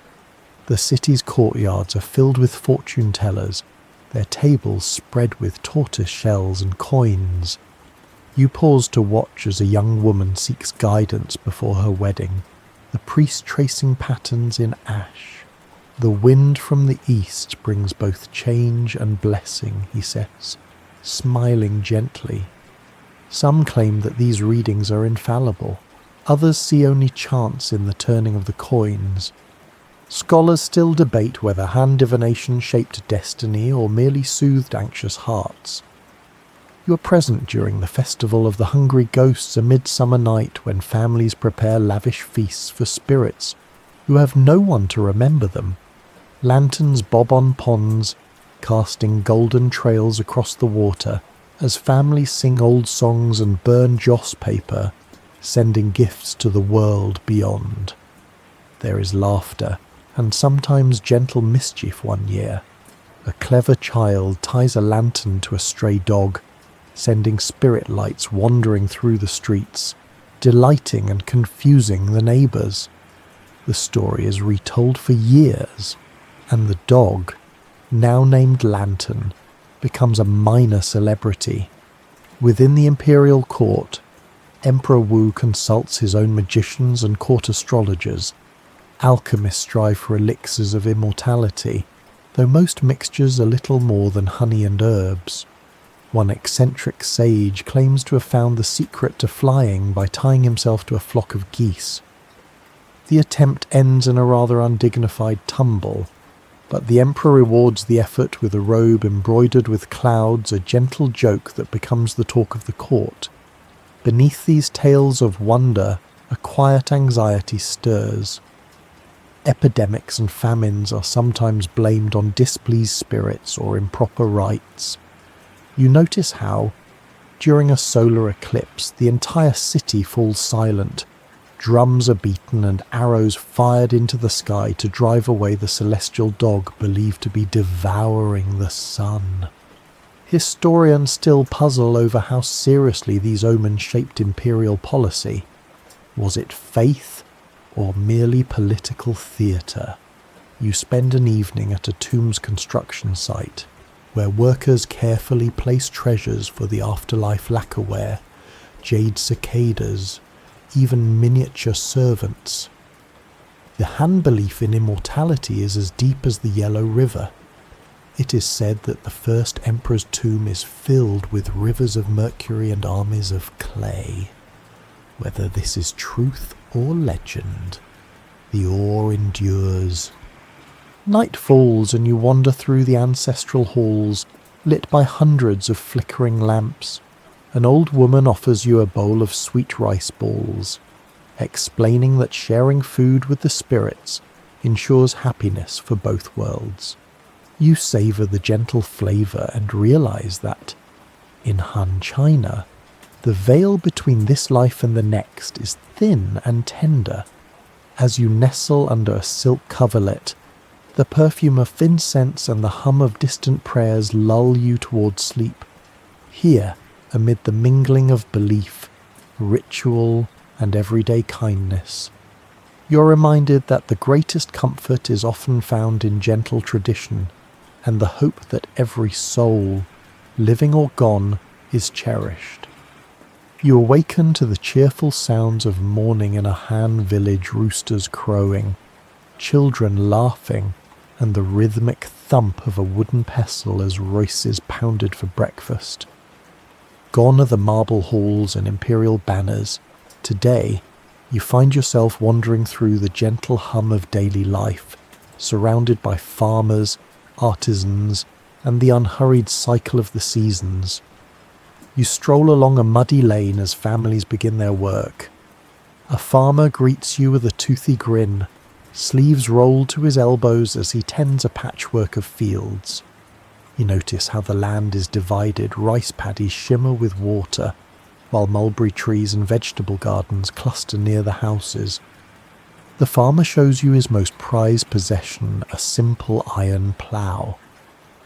the city's courtyards are filled with fortune tellers, their tables spread with tortoise shells and coins. You pause to watch as a young woman seeks guidance before her wedding, the priest tracing patterns in ash. The wind from the east brings both change and blessing, he says, smiling gently. Some claim that these readings are infallible. Others see only chance in the turning of the coins. Scholars still debate whether Han divination shaped destiny or merely soothed anxious hearts. You are present during the festival of the hungry ghosts, a midsummer night when families prepare lavish feasts for spirits who have no one to remember them. Lanterns bob on ponds, casting golden trails across the water as families sing old songs and burn joss paper, sending gifts to the world beyond. There is laughter and sometimes gentle mischief one year. A clever child ties a lantern to a stray dog, sending spirit lights wandering through the streets, delighting and confusing the neighbours. The story is retold for years, and the dog, now named Lantern, becomes a minor celebrity. Within the imperial court, Emperor Wu consults his own magicians and court astrologers. Alchemists strive for elixirs of immortality, though most mixtures are little more than honey and herbs. One eccentric sage claims to have found the secret to flying by tying himself to a flock of geese. The attempt ends in a rather undignified tumble, but the emperor rewards the effort with a robe embroidered with clouds, a gentle joke that becomes the talk of the court. Beneath these tales of wonder, a quiet anxiety stirs. Epidemics and famines are sometimes blamed on displeased spirits or improper rites. You notice how, during a solar eclipse, the entire city falls silent. Drums are beaten and arrows fired into the sky to drive away the celestial dog believed to be devouring the sun. Historians still puzzle over how seriously these omens shaped imperial policy. Was it faith or merely political theatre? You spend an evening at a tomb's construction site, where workers carefully place treasures for the afterlife lacquerware, jade cicadas, even miniature servants. The Han belief in immortality is as deep as the Yellow River. It is said that the first emperor's tomb is filled with rivers of mercury and armies of clay. Whether this is truth or legend, the awe endures. Night falls and you wander through the ancestral halls, lit by hundreds of flickering lamps. An old woman offers you a bowl of sweet rice balls, explaining that sharing food with the spirits ensures happiness for both worlds. You savour the gentle flavour and realise that, in Han China, the veil between this life and the next is thin and tender. As you nestle under a silk coverlet, the perfume of incense and the hum of distant prayers lull you towards sleep. Here, amid the mingling of belief, ritual, and everyday kindness, you're reminded that the greatest comfort is often found in gentle tradition, and the hope that every soul, living or gone, is cherished. You awaken to the cheerful sounds of morning in a Han village, roosters crowing, children laughing, and the rhythmic thump of a wooden pestle as rice is pounded for breakfast. Gone are the marble halls and imperial banners. Today, you find yourself wandering through the gentle hum of daily life, surrounded by farmers, artisans, and the unhurried cycle of the seasons. You stroll along a muddy lane as families begin their work. A farmer greets you with a toothy grin, sleeves rolled to his elbows as he tends a patchwork of fields. You notice how the land is divided, rice paddies shimmer with water, while mulberry trees and vegetable gardens cluster near the houses. The farmer shows you his most prized possession, a simple iron plough,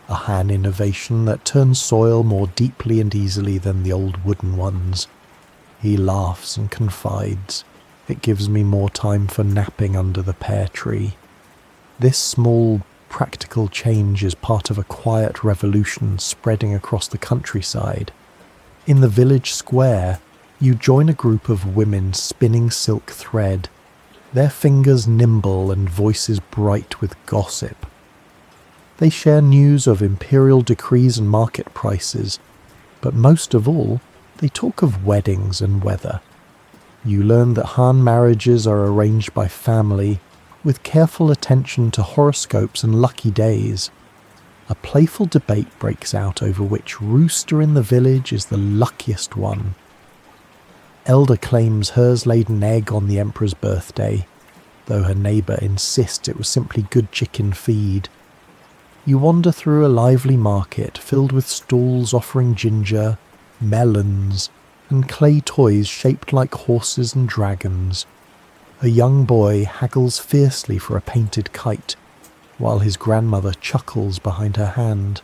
a Han innovation that turns soil more deeply and easily than the old wooden ones. He laughs and confides, "It gives me more time for napping under the pear tree." This small, practical change is part of a quiet revolution spreading across the countryside. In the village square, you join a group of women spinning silk thread, their fingers nimble and voices bright with gossip. They share news of imperial decrees and market prices, but most of all, they talk of weddings and weather. You learn that Han marriages are arranged by family, with careful attention to horoscopes and lucky days. A playful debate breaks out over which rooster in the village is the luckiest one. Elder claims hers laid an egg on the emperor's birthday, though her neighbour insists it was simply good chicken feed. You wander through a lively market filled with stalls offering ginger, melons, and clay toys shaped like horses and dragons. A young boy haggles fiercely for a painted kite, while his grandmother chuckles behind her hand.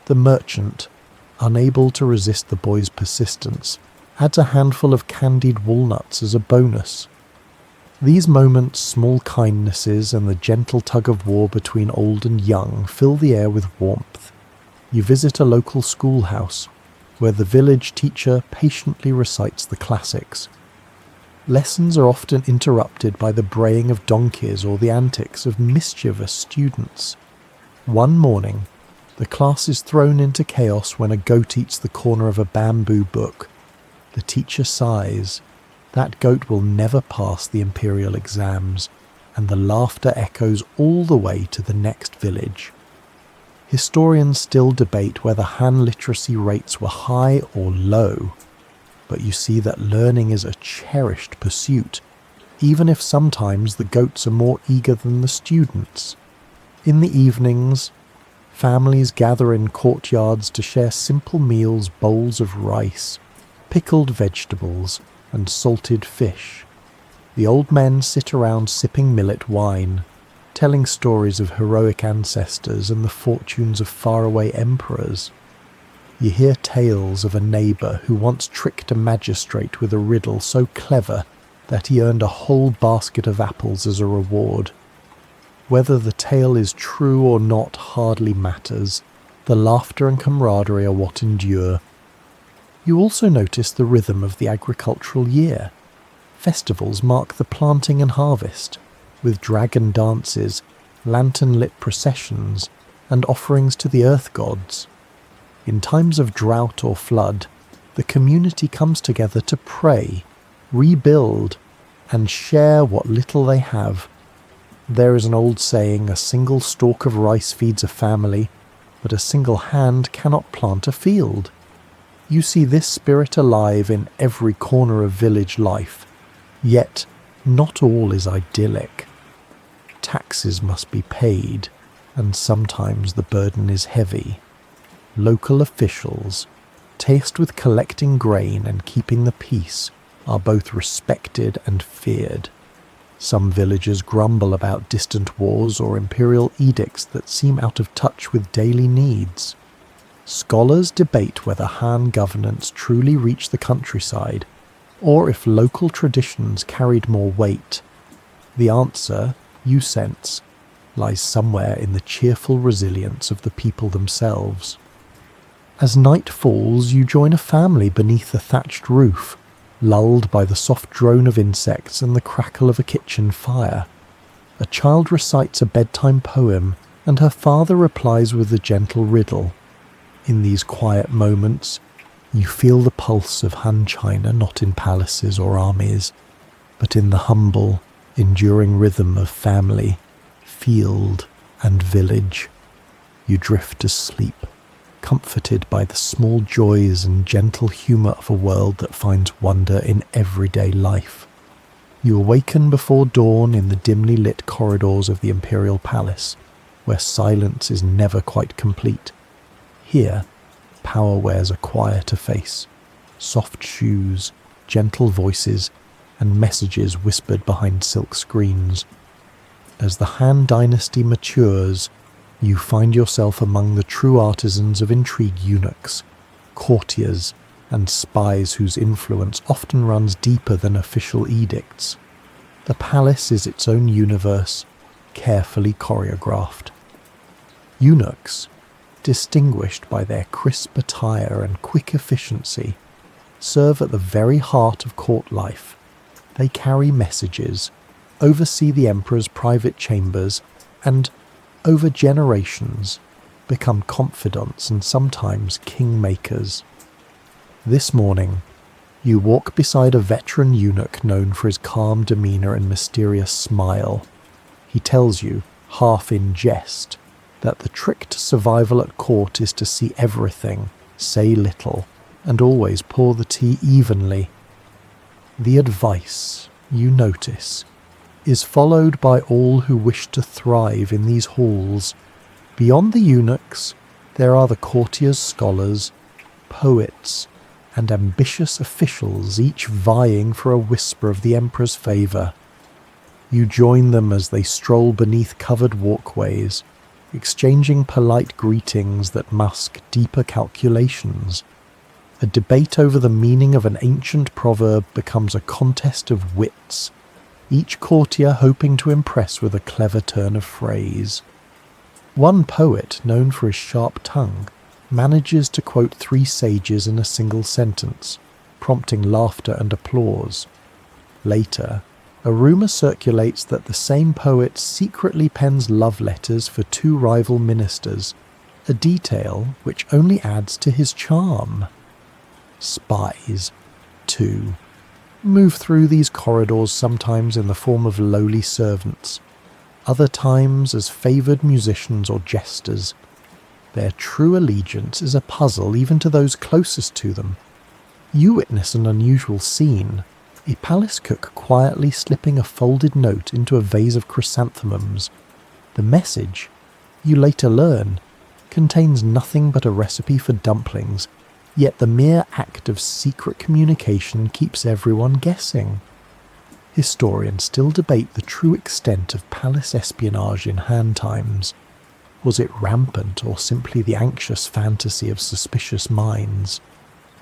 The merchant, unable to resist the boy's persistence, adds a handful of candied walnuts as a bonus. These moments, small kindnesses, and the gentle tug-of-war between old and young fill the air with warmth. You visit a local schoolhouse, where the village teacher patiently recites the classics. Lessons are often interrupted by the braying of donkeys or the antics of mischievous students. One morning, the class is thrown into chaos when a goat eats the corner of a bamboo book. The teacher sighs. That goat will never pass the imperial exams, and the laughter echoes all the way to the next village. Historians still debate whether Han literacy rates were high or low, but you see that learning is a cherished pursuit, even if sometimes the goats are more eager than the students. In the evenings, families gather in courtyards to share simple meals, bowls of rice, pickled vegetables, and salted fish. The old men sit around sipping millet wine, telling stories of heroic ancestors and the fortunes of faraway emperors. You hear tales of a neighbour who once tricked a magistrate with a riddle so clever that he earned a whole basket of apples as a reward. Whether the tale is true or not hardly matters. The laughter and camaraderie are what endure. You also notice the rhythm of the agricultural year. Festivals mark the planting and harvest, with dragon dances, lantern-lit processions, and offerings to the earth gods. In times of drought or flood, the community comes together to pray, rebuild, and share what little they have. There is an old saying, a single stalk of rice feeds a family, but a single hand cannot plant a field. You see this spirit alive in every corner of village life, yet not all is idyllic. Taxes must be paid, and sometimes the burden is heavy. Local officials, tasked with collecting grain and keeping the peace, are both respected and feared. Some villagers grumble about distant wars or imperial edicts that seem out of touch with daily needs. Scholars debate whether Han governance truly reached the countryside, or if local traditions carried more weight. The answer, you sense, lies somewhere in the cheerful resilience of the people themselves. As night falls, you join a family beneath a thatched roof, lulled by the soft drone of insects and the crackle of a kitchen fire. A child recites a bedtime poem, and her father replies with a gentle riddle. In these quiet moments, You feel the pulse of Han China not in palaces or armies, but in the humble, enduring rhythm of family, field, and village. You drift asleep, comforted by the small joys and gentle humour of a world that finds wonder in everyday life. You awaken before dawn in the dimly lit corridors of the imperial palace, where silence is never quite complete. Here, power wears a quieter face, soft shoes, gentle voices, and messages whispered behind silk screens. As the Han Dynasty matures, you find yourself among the true artisans of intrigue eunuchs, courtiers, and spies whose influence often runs deeper than official edicts. The palace is its own universe, carefully choreographed. Eunuchs, distinguished by their crisp attire and quick efficiency, serve at the very heart of court life. They carry messages, oversee the emperor's private chambers, and, over generations, become confidants and sometimes kingmakers. This morning, you walk beside a veteran eunuch known for his calm demeanour and mysterious smile. He tells you, half in jest, that the trick to survival at court is to see everything, say little, and always pour the tea evenly. The advice, you notice, is followed by all who wish to thrive in these halls. Beyond the eunuchs, there are the courtiers, scholars, poets, and ambitious officials, each vying for a whisper of the emperor's favour. You join them as they stroll beneath covered walkways, exchanging polite greetings that mask deeper calculations. A debate over the meaning of an ancient proverb becomes a contest of wits, each courtier hoping to impress with a clever turn of phrase. One poet, known for his sharp tongue, manages to quote 3 sages in a single sentence, prompting laughter and applause. Later, a rumour circulates that the same poet secretly pens love letters for 2 rival ministers, a detail which only adds to his charm. Spies, too, move through these corridors, sometimes in the form of lowly servants, other times as favoured musicians or jesters. Their true allegiance is a puzzle even to those closest to them. You witness an unusual scene, a palace cook quietly slipping a folded note into a vase of chrysanthemums. The message, you later learn, contains nothing but a recipe for dumplings, yet the mere act of secret communication keeps everyone guessing. Historians still debate the true extent of palace espionage in Han times. Was it rampant or simply the anxious fantasy of suspicious minds?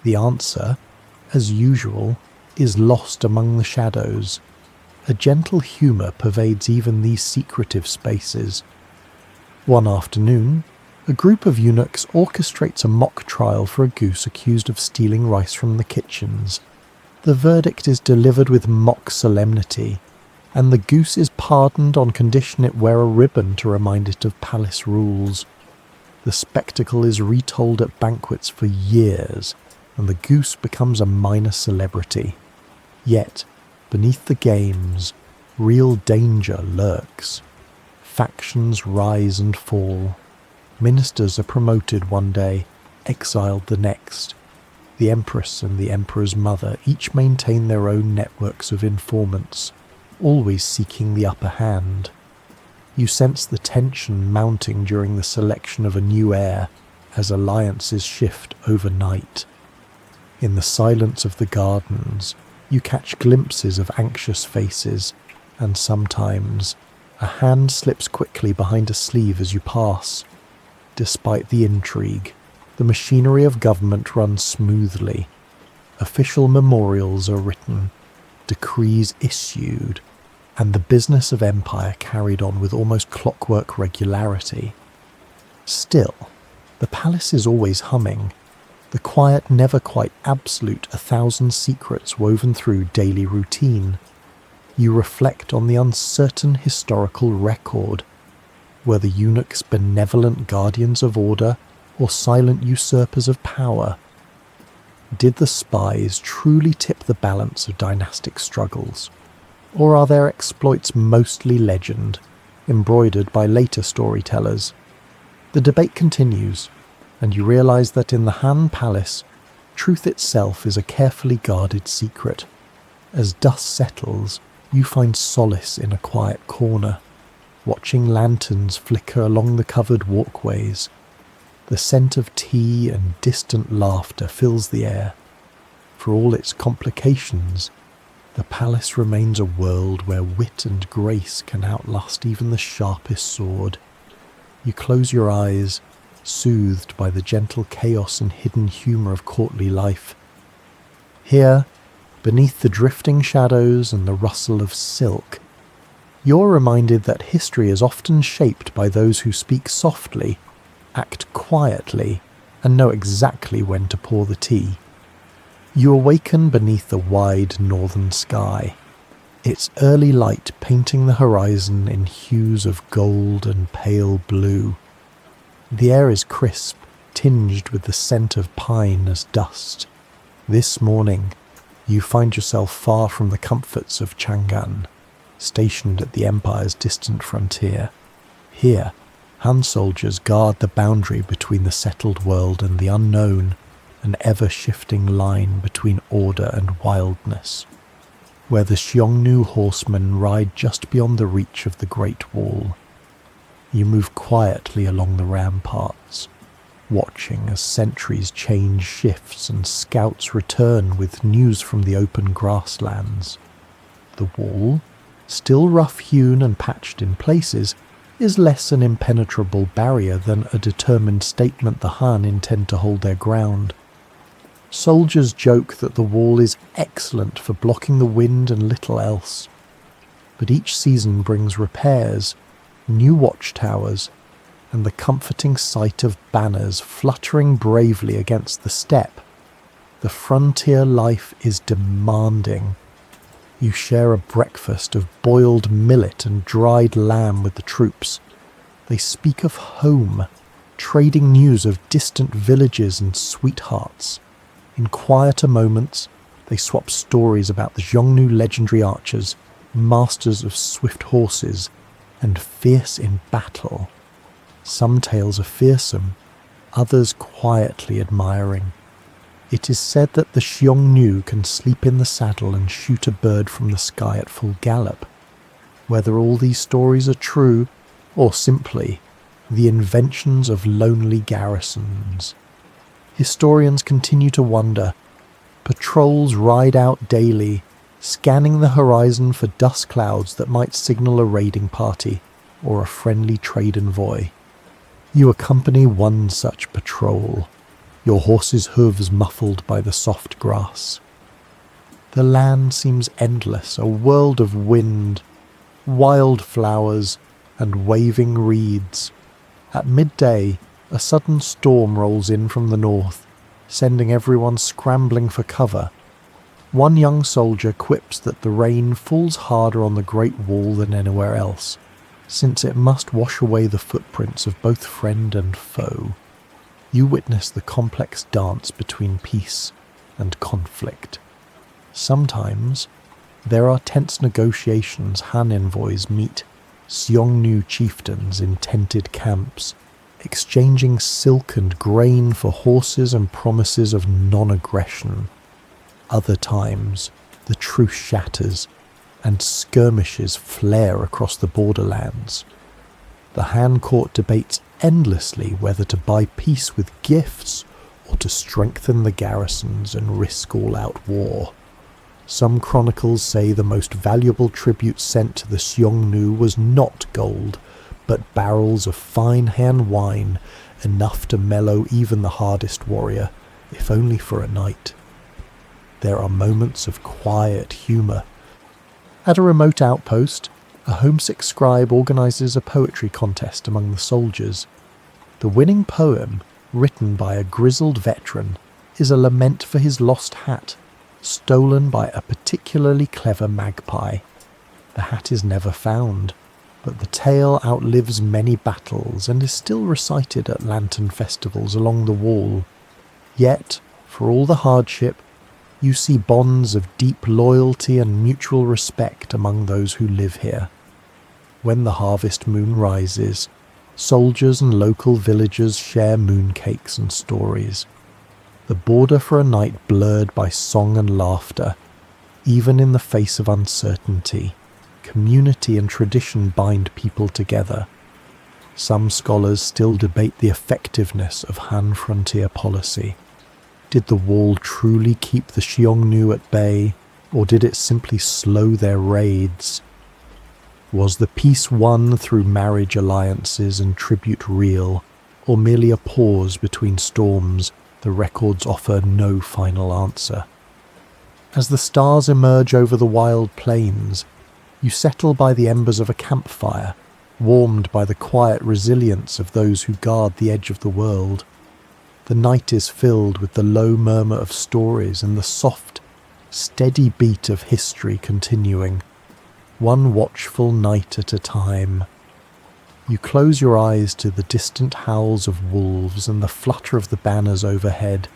The answer, as usual, is lost among the shadows. A gentle humour pervades even these secretive spaces. One afternoon, a group of eunuchs orchestrates a mock trial for a goose accused of stealing rice from the kitchens. The verdict is delivered with mock solemnity, and the goose is pardoned on condition it wear a ribbon to remind it of palace rules. The spectacle is retold at banquets for years, and the goose becomes a minor celebrity. Yet, beneath the games, real danger lurks. Factions rise and fall. Ministers are promoted one day, exiled the next. The empress and the emperor's mother each maintain their own networks of informants, always seeking the upper hand. You sense the tension mounting during the selection of a new heir as alliances shift overnight. In the silence of the gardens, you catch glimpses of anxious faces, and sometimes a hand slips quickly behind a sleeve as you pass. Despite the intrigue, the machinery of government runs smoothly. Official memorials are written, decrees issued, and the business of empire carried on with almost clockwork regularity. Still, the palace is always humming, the quiet never quite absolute 1,000 secrets woven through daily routine. You reflect on the uncertain historical record. Were the eunuchs benevolent guardians of order or silent usurpers of power? Did the spies truly tip the balance of dynastic struggles? Or are their exploits mostly legend, embroidered by later storytellers? The debate continues, and you realise that in the Han Palace, truth itself is a carefully guarded secret. As dust settles, you find solace in a quiet corner, watching lanterns flicker along the covered walkways. The scent of tea and distant laughter fills the air. For all its complications, the palace remains a world where wit and grace can outlast even the sharpest sword. You close your eyes, soothed by the gentle chaos and hidden humour of courtly life. Here, beneath the drifting shadows and the rustle of silk, you're reminded that history is often shaped by those who speak softly, act quietly, and know exactly when to pour the tea. You awaken beneath the wide northern sky, its early light painting the horizon in hues of gold and pale blue. The air is crisp, tinged with the scent of pine as dust. This morning, you find yourself far from the comforts of Chang'an, stationed at the Empire's distant frontier. Here, Han soldiers guard the boundary between the settled world and the unknown, an ever-shifting line between order and wildness, where the Xiongnu horsemen ride just beyond the reach of the Great Wall. You move quietly along the ramparts, watching as sentries change shifts and scouts return with news from the open grasslands. The wall, still rough-hewn and patched in places, is less an impenetrable barrier than a determined statement the Han intend to hold their ground. Soldiers joke that the wall is excellent for blocking the wind and little else, but each season brings repairs, new watchtowers, and the comforting sight of banners fluttering bravely against the steppe. The frontier life is demanding. You share a breakfast of boiled millet and dried lamb with the troops. They speak of home, trading news of distant villages and sweethearts. In quieter moments, they swap stories about the Xiongnu legendary archers, masters of swift horses, and fierce in battle. Some tales are fearsome, others quietly admiring. It is said that the Xiongnu can sleep in the saddle and shoot a bird from the sky at full gallop. Whether all these stories are true, or simply the inventions of lonely garrisons, historians continue to wonder. Patrols ride out daily, scanning the horizon for dust clouds that might signal a raiding party or a friendly trade envoy. You accompany one such patrol, your horse's hooves muffled by the soft grass. The land seems endless, a world of wind, wild flowers, and waving reeds. At midday, a sudden storm rolls in from the north, sending everyone scrambling for cover. One young soldier quips that the rain falls harder on the Great Wall than anywhere else, since it must wash away the footprints of both friend and foe. You witness the complex dance between peace and conflict. Sometimes, there are tense negotiations. Han envoys meet Xiongnu chieftains in tented camps, exchanging silk and grain for horses and promises of non-aggression. Other times, the truce shatters, and skirmishes flare across the borderlands. The Han court debates endlessly whether to buy peace with gifts or to strengthen the garrisons and risk all-out war. Some chronicles say the most valuable tribute sent to the Xiongnu was not gold, but barrels of fine Han wine, enough to mellow even the hardest warrior, if only for a night. There are moments of quiet humour. At a remote outpost, a homesick scribe organises a poetry contest among the soldiers. The winning poem, written by a grizzled veteran, is a lament for his lost hat, stolen by a particularly clever magpie. The hat is never found, but the tale outlives many battles and is still recited at lantern festivals along the wall. Yet, For all the hardship, you see bonds of deep loyalty and mutual respect among those who live here. When the harvest moon rises, soldiers and local villagers share mooncakes and stories. The border for a night blurred by song and laughter. Even in the face of uncertainty, community and tradition bind people together. Some scholars still debate the effectiveness of Han frontier policy. Did the wall truly keep the Xiongnu at bay, or did it simply slow their raids? Was the peace won through marriage alliances and tribute real, or merely a pause between storms? The records offer no final answer. As the stars emerge over the wild plains, you settle by the embers of a campfire, warmed by the quiet resilience of those who guard the edge of the world. The night is filled with the low murmur of stories and the soft, steady beat of history continuing, one watchful night at a time. You close your eyes to the distant howls of wolves and the flutter of the banners overhead,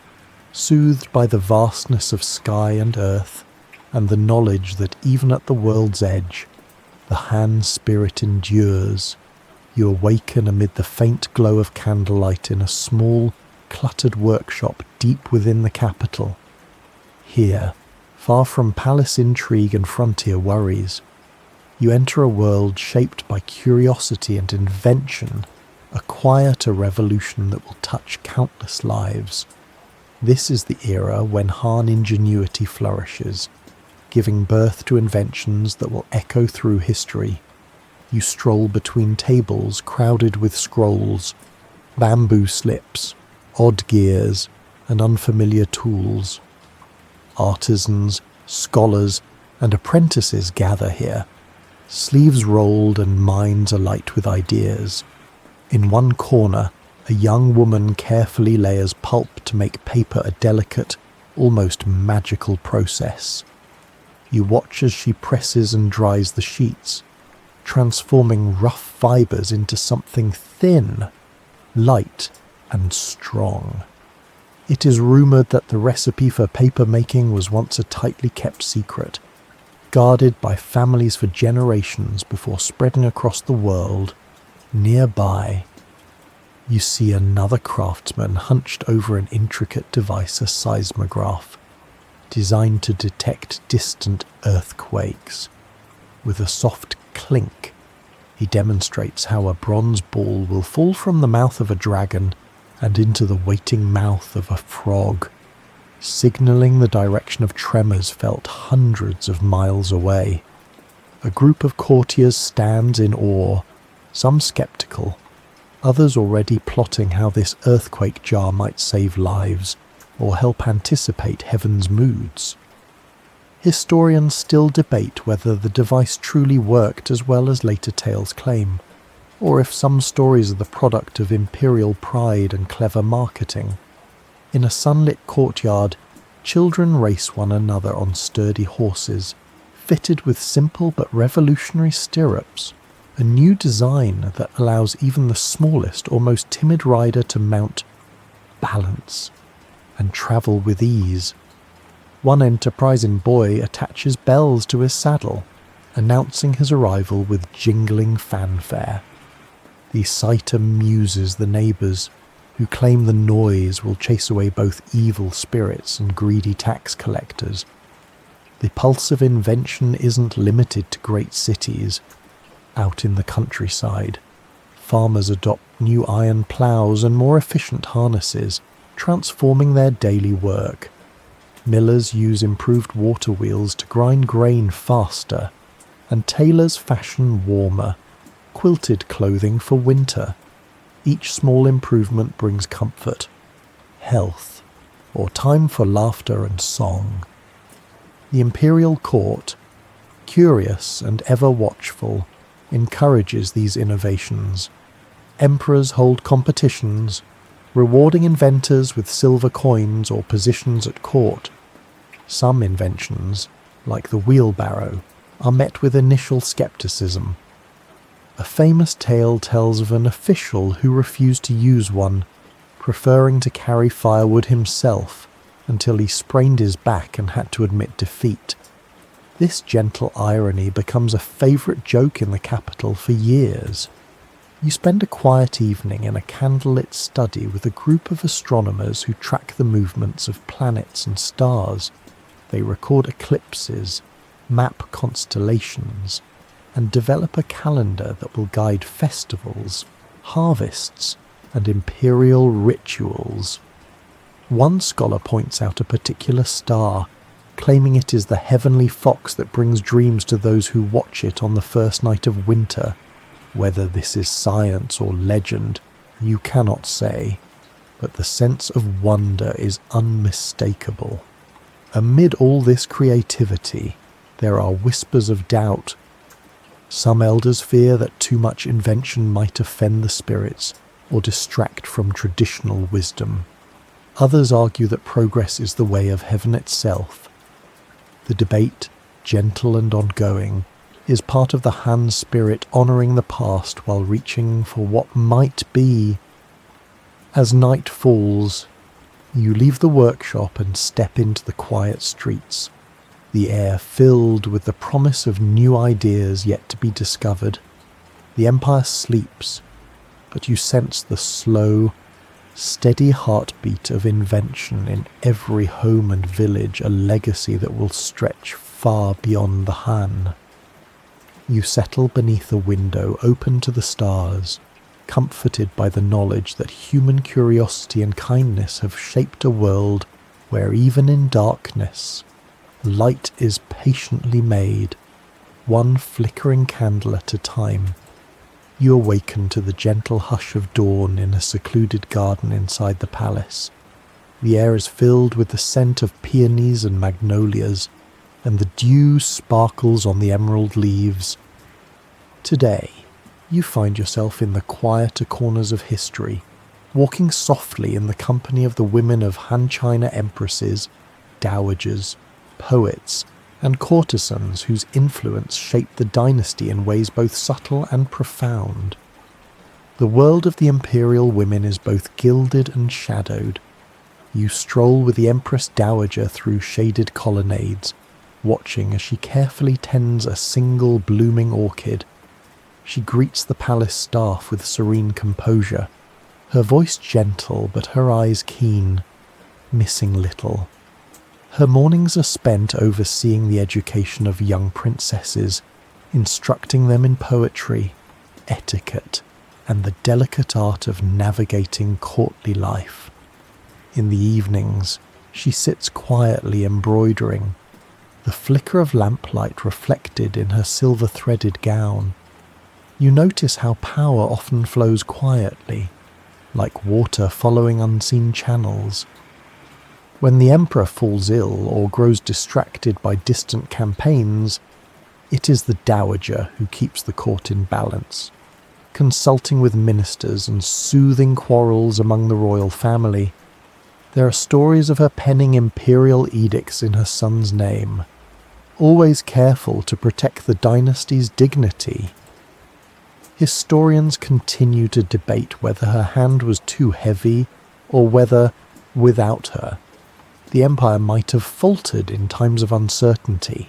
soothed by the vastness of sky and earth, and the knowledge that even at the world's edge, the Han spirit endures. You awaken amid the faint glow of candlelight in a small, cluttered workshop deep within the capital. Here, far from palace intrigue and frontier worries, you enter a world shaped by curiosity and invention, a quieter revolution that will touch countless lives. This is the era when Han ingenuity flourishes, giving birth to inventions that will echo through history. You stroll between tables crowded with scrolls, bamboo slips, odd gears, and unfamiliar tools. Artisans, scholars, and apprentices gather here, sleeves rolled and minds alight with ideas. In one corner, a young woman carefully layers pulp to make paper a delicate, almost magical process. You watch as she presses and dries the sheets, transforming rough fibers into something thin, light, and strong. It is rumoured that the recipe for paper making was once a tightly kept secret, guarded by families for generations before spreading across the world. Nearby, you see another craftsman hunched over an intricate device, a seismograph, designed to detect distant earthquakes. With a soft clink, he demonstrates how a bronze ball will fall from the mouth of a dragon and into the waiting mouth of a frog, signalling the direction of tremors felt hundreds of miles away. A group of courtiers stands in awe, some skeptical, others already plotting how this earthquake jar might save lives or help anticipate heaven's moods. Historians still debate whether the device truly worked as well as later tales claim, or if some stories are the product of imperial pride and clever marketing. In a sunlit courtyard, children race one another on sturdy horses, fitted with simple but revolutionary stirrups, a new design that allows even the smallest or most timid rider to mount, balance, and travel with ease. One enterprising boy attaches bells to his saddle, announcing his arrival with jingling fanfare. The sight amuses the neighbours, who claim the noise will chase away both evil spirits and greedy tax collectors. The pulse of invention isn't limited to great cities. Out in the countryside, farmers adopt new iron ploughs and more efficient harnesses, transforming their daily work. Millers use improved water wheels to grind grain faster, and tailors fashion warmer, quilted clothing for winter. Each small improvement brings comfort, health, or time for laughter and song. The imperial court, curious and ever watchful, encourages these innovations. Emperors hold competitions, rewarding inventors with silver coins or positions at court. Some inventions, like the wheelbarrow, are met with initial skepticism. A famous tale tells of an official who refused to use one, preferring to carry firewood himself, until he sprained his back and had to admit defeat. This gentle irony becomes a favourite joke in the capital for years. You spend a quiet evening in a candlelit study with a group of astronomers who track the movements of planets and stars. They record eclipses, map constellations, and develop a calendar that will guide festivals, harvests, and imperial rituals. One scholar points out a particular star, claiming it is the heavenly fox that brings dreams to those who watch it on the first night of winter. Whether this is science or legend, you cannot say, but the sense of wonder is unmistakable. Amid all this creativity, there are whispers of doubt. Some elders fear that too much invention might offend the spirits or distract from traditional wisdom. Others argue that progress is the way of heaven itself. The debate, gentle and ongoing, is part of the Han spirit honouring the past while reaching for what might be. As night falls, you leave the workshop and step into the quiet streets, the air filled with the promise of new ideas yet to be discovered. The Empire sleeps, but you sense the slow, steady heartbeat of invention in every home and village, a legacy that will stretch far beyond the Han. You settle beneath a window open to the stars, comforted by the knowledge that human curiosity and kindness have shaped a world where even in darkness, light is patiently made, one flickering candle at a time. You awaken to the gentle hush of dawn in a secluded garden inside the palace. The air is filled with the scent of peonies and magnolias, and the dew sparkles on the emerald leaves. Today, you find yourself in the quieter corners of history, walking softly in the company of the women of Han China empresses, dowagers, poets, and courtesans whose influence shaped the dynasty in ways both subtle and profound. The world of the imperial women is both gilded and shadowed. You stroll with the Empress Dowager through shaded colonnades, watching as she carefully tends a single blooming orchid. She greets the palace staff with serene composure, her voice gentle but her eyes keen, missing little. Her mornings are spent overseeing the education of young princesses, instructing them in poetry, etiquette, and the delicate art of navigating courtly life. In the evenings, she sits quietly embroidering, the flicker of lamplight reflected in her silver-threaded gown. You notice how power often flows quietly, like water following unseen channels. When the emperor falls ill or grows distracted by distant campaigns, it is the dowager who keeps the court in balance, consulting with ministers and soothing quarrels among the royal family. There are stories of her penning imperial edicts in her son's name, always careful to protect the dynasty's dignity. Historians continue to debate whether her hand was too heavy or whether, without her, the empire might have faltered in times of uncertainty.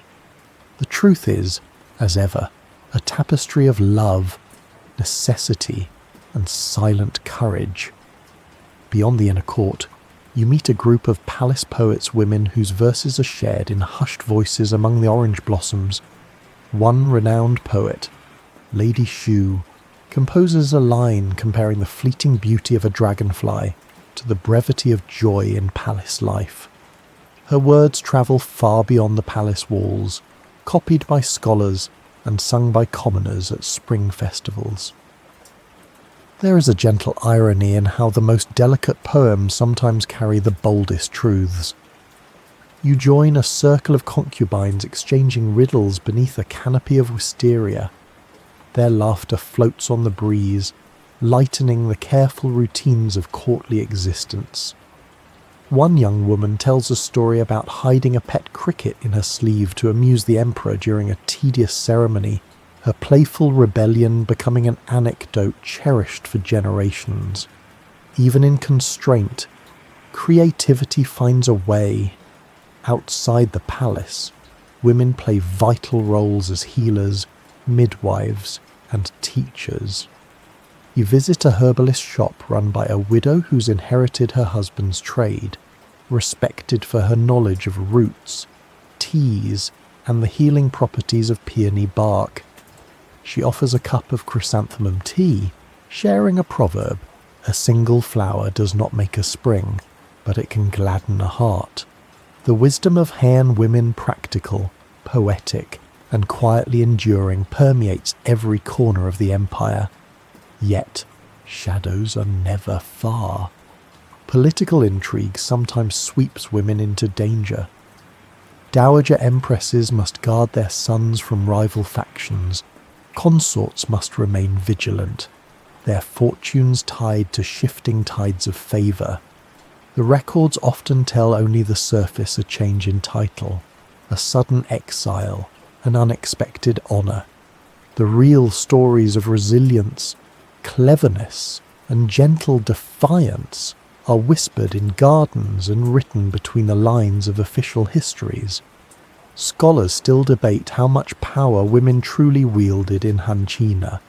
The truth is, as ever, a tapestry of love, necessity, and silent courage. Beyond the inner court, you meet a group of palace poets women whose verses are shared in hushed voices among the orange blossoms. One renowned poet, Lady Shu, composes a line comparing the fleeting beauty of a dragonfly to the brevity of joy in palace life. Her words travel far beyond the palace walls, copied by scholars and sung by commoners at spring festivals. There is a gentle irony in how the most delicate poems sometimes carry the boldest truths. You join a circle of concubines exchanging riddles beneath a canopy of wisteria. Their laughter floats on the breeze, lightening the careful routines of courtly existence. One young woman tells a story about hiding a pet cricket in her sleeve to amuse the emperor during a tedious ceremony, her playful rebellion becoming an anecdote cherished for generations. Even in constraint, Creativity finds a way. Outside the palace, women play vital roles as healers, midwives, and teachers. You visit a herbalist shop run by a widow who's inherited her husband's trade, respected for her knowledge of roots, teas, and the healing properties of peony bark. She offers a cup of chrysanthemum tea, sharing a proverb: a single flower does not make a spring, but it can gladden a heart. The wisdom of Han women, practical, poetic, and quietly enduring, permeates every corner of the empire. Yet, shadows are never far. Political intrigue sometimes sweeps women into danger. Dowager empresses must guard their sons from rival factions. Consorts must remain vigilant, their fortunes tied to shifting tides of favour. The records often tell only the surface: a change in title, a sudden exile, an unexpected honour. The real stories of resilience, cleverness, and gentle defiance are whispered in gardens and written between the lines of official histories. Scholars still debate how much power women truly wielded in Han China.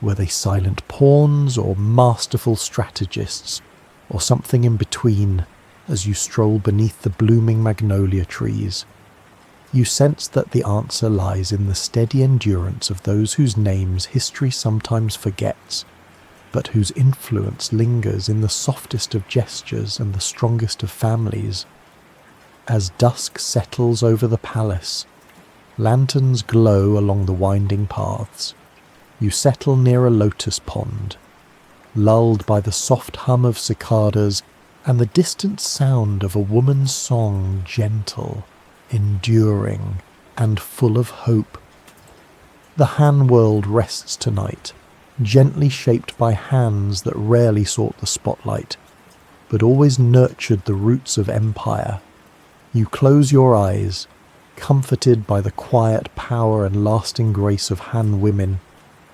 Were they silent pawns or masterful strategists, or something in between, as you stroll beneath the blooming magnolia trees? You sense that the answer lies in the steady endurance of those whose names history sometimes forgets, but whose influence lingers in the softest of gestures and the strongest of families. As dusk settles over the palace, lanterns glow along the winding paths. You settle near a lotus pond, lulled by the soft hum of cicadas and the distant sound of a woman's song, gentle, enduring, and full of hope. The Han world rests tonight, gently shaped by hands that rarely sought the spotlight, but always nurtured the roots of empire. You close your eyes, comforted by the quiet power and lasting grace of Han women,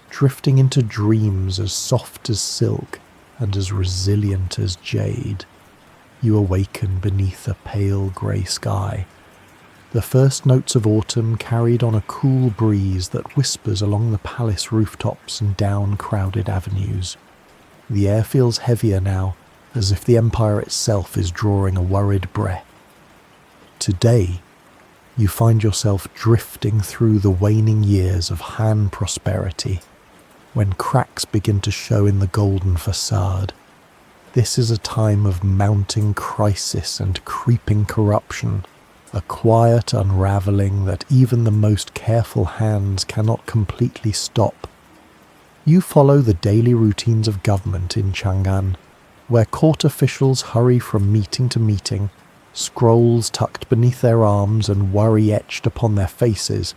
drifting into dreams as soft as silk and as resilient as jade. You awaken beneath a pale grey sky. The first notes of autumn carried on a cool breeze that whispers along the palace rooftops and down crowded avenues. The air feels heavier now, as if the empire itself is drawing a worried breath. Today, you find yourself drifting through the waning years of Han prosperity, when cracks begin to show in the golden facade. This is a time of mounting crisis and creeping corruption, a quiet unravelling that even the most careful hands cannot completely stop. You follow the daily routines of government in Chang'an, where court officials hurry from meeting to meeting, scrolls tucked beneath their arms and worry etched upon their faces.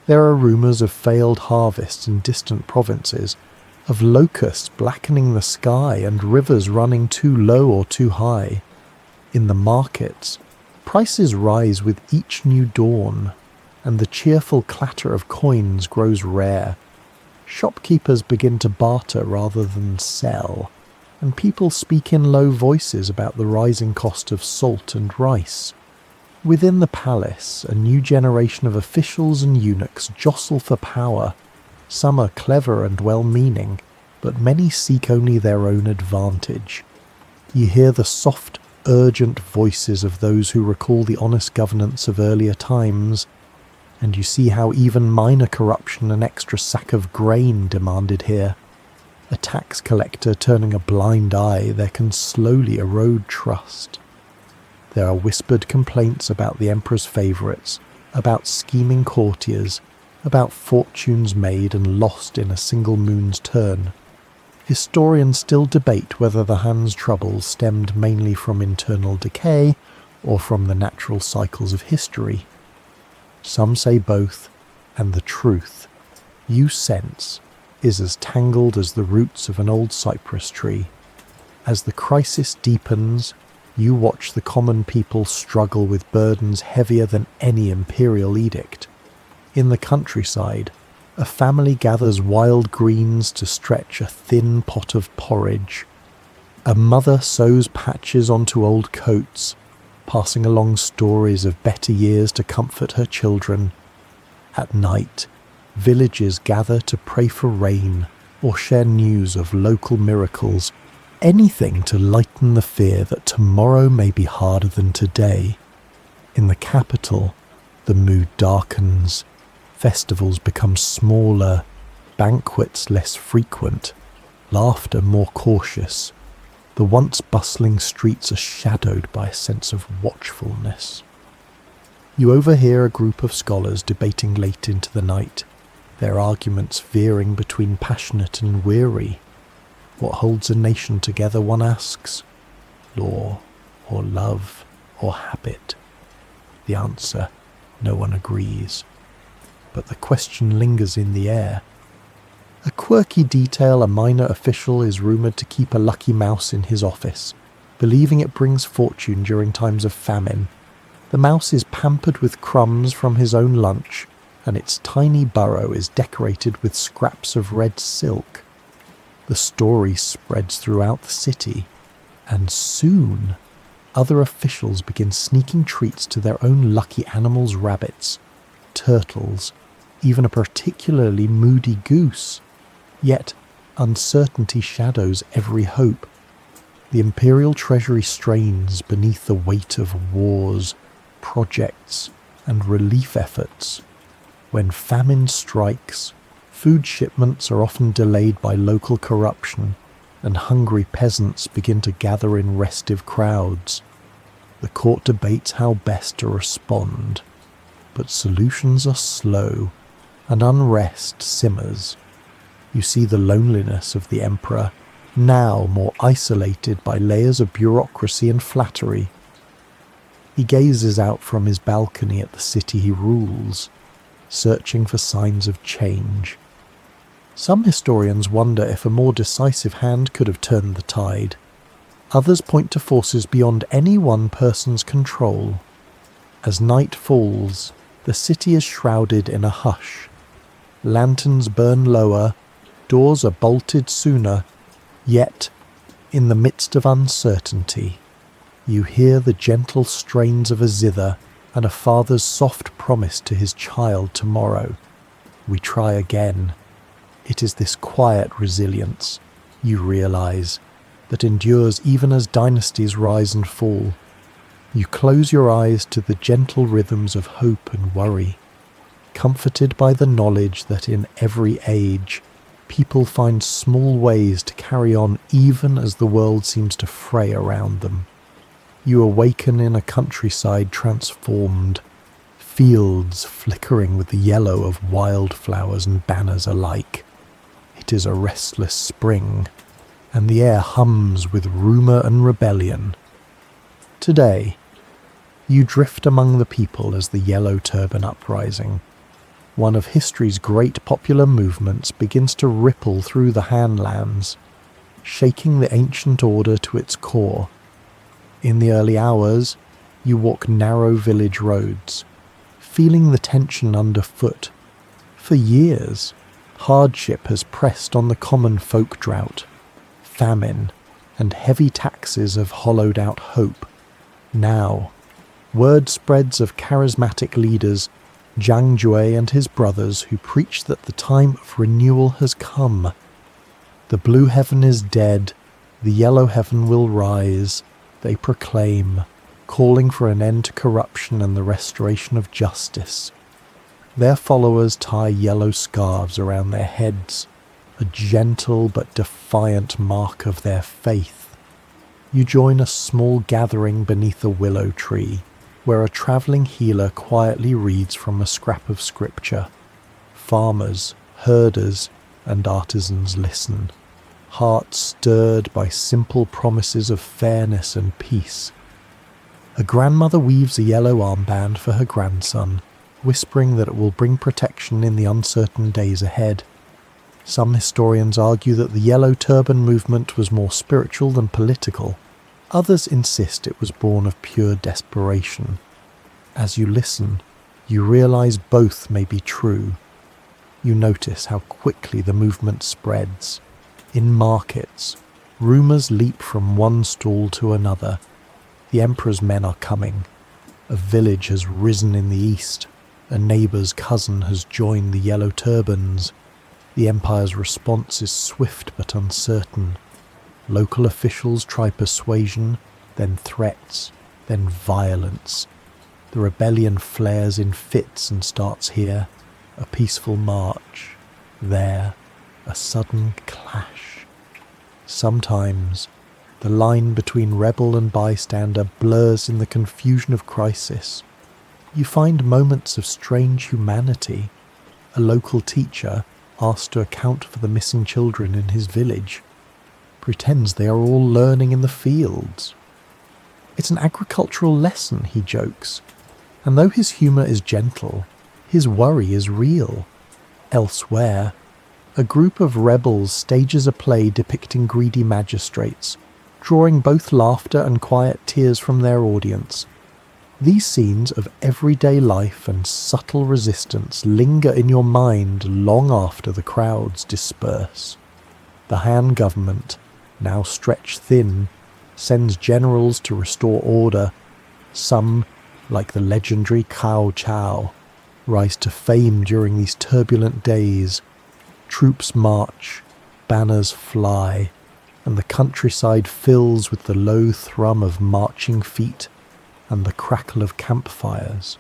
There are rumours of failed harvests in distant provinces, of locusts blackening the sky and rivers running too low or too high. In the markets, prices rise with each new dawn, and the cheerful clatter of coins grows rare. Shopkeepers begin to barter rather than sell, and people speak in low voices about the rising cost of salt and rice. Within the palace, a new generation of officials and eunuchs jostle for power. Some are clever and well-meaning, but many seek only their own advantage. You hear the soft, urgent voices of those who recall the honest governance of earlier times, and you see how even minor corruption, an extra sack of grain demanded here. A tax collector turning a blind eye, there can slowly erode trust. There are whispered complaints about the emperor's favourites, about scheming courtiers, about fortunes made and lost in a single moon's turn. Historians still debate whether the Han's troubles stemmed mainly from internal decay or from the natural cycles of history. Some say both, and the truth, you sense, is as tangled as the roots of an old cypress tree. As the crisis deepens, you watch the common people struggle with burdens heavier than any imperial edict. In the countryside, a family gathers wild greens to stretch a thin pot of porridge. A mother sews patches onto old coats, passing along stories of better years to comfort her children. At night, villagers gather to pray for rain or share news of local miracles, anything to lighten the fear that tomorrow may be harder than today. In the capital, the mood darkens, festivals become smaller, banquets less frequent, laughter more cautious. The once bustling streets are shadowed by a sense of watchfulness. You overhear a group of scholars debating late into the night, their arguments veering between passionate and weary. What holds a nation together, one asks? Law, or love, or habit? The answer, no one agrees. But the question lingers in the air. A quirky detail: a minor official is rumoured to keep a lucky mouse in his office, believing it brings fortune during times of famine. The mouse is pampered with crumbs from his own lunch, and its tiny burrow is decorated with scraps of red silk. The story spreads throughout the city, and soon other officials begin sneaking treats to their own lucky animals: rabbits, turtles, even a particularly moody goose. Yet uncertainty shadows every hope. The imperial treasury strains beneath the weight of wars, projects, and relief efforts. When famine strikes, food shipments are often delayed by local corruption, and hungry peasants begin to gather in restive crowds. The court debates how best to respond, but solutions are slow, and unrest simmers. You see the loneliness of the emperor, now more isolated by layers of bureaucracy and flattery. He gazes out from his balcony at the city he rules, searching for signs of change. Some historians wonder if a more decisive hand could have turned the tide. Others point to forces beyond any one person's control. As night falls, the city is shrouded in a hush. Lanterns burn lower, doors are bolted sooner, yet, in the midst of uncertainty, you hear the gentle strains of a zither and a father's soft promise to his child tomorrow. We try again. It is this quiet resilience, you realize, that endures even as dynasties rise and fall. You close your eyes to the gentle rhythms of hope and worry, comforted by the knowledge that in every age, people find small ways to carry on even as the world seems to fray around them. You awaken in a countryside transformed, fields flickering with the yellow of wildflowers and banners alike. It is a restless spring, and the air hums with rumour and rebellion. Today, you drift among the people as the Yellow Turban Uprising, one of history's great popular movements, begins to ripple through the Han lands, shaking the ancient order to its core. In the early hours, you walk narrow village roads, feeling the tension underfoot. For years, hardship has pressed on the common folk: drought, famine, and heavy taxes have hollowed out hope. Now, word spreads of charismatic leaders, Zhang Jue and his brothers, who preach that the time of renewal has come. The blue heaven is dead, the yellow heaven will rise, they proclaim, calling for an end to corruption and the restoration of justice. Their followers tie yellow scarves around their heads, a gentle but defiant mark of their faith. You join a small gathering beneath a willow tree, where a travelling healer quietly reads from a scrap of scripture. Farmers, herders, and artisans listen, hearts stirred by simple promises of fairness and peace. A grandmother weaves a yellow armband for her grandson, whispering that it will bring protection in the uncertain days ahead. Some historians argue that the Yellow Turban movement was more spiritual than political. Others insist it was born of pure desperation. As you listen, you realize both may be true. You notice how quickly the movement spreads. In markets, Rumours leap from one stall to another. The Emperor's men are coming. A village has risen in the east. A neighbour's cousin has joined the Yellow Turbans. The Empire's response is swift but uncertain. Local officials try persuasion, then threats, then violence. The rebellion flares in fits and starts here, a peaceful march. There, a sudden clash. Sometimes, the line between rebel and bystander blurs in the confusion of crisis. You find moments of strange humanity. A local teacher, asked to account for the missing children in his village, pretends they are all learning in the fields. It's an agricultural lesson, he jokes, and though his humour is gentle, his worry is real. Elsewhere, a group of rebels stages a play depicting greedy magistrates, drawing both laughter and quiet tears from their audience. These scenes of everyday life and subtle resistance linger in your mind long after the crowds disperse. The Han government, now stretched thin, sends generals to restore order. Some, like the legendary Cao Cao, rise to fame during these turbulent days. Troops march, banners fly, and the countryside fills with the low thrum of marching feet and the crackle of campfires.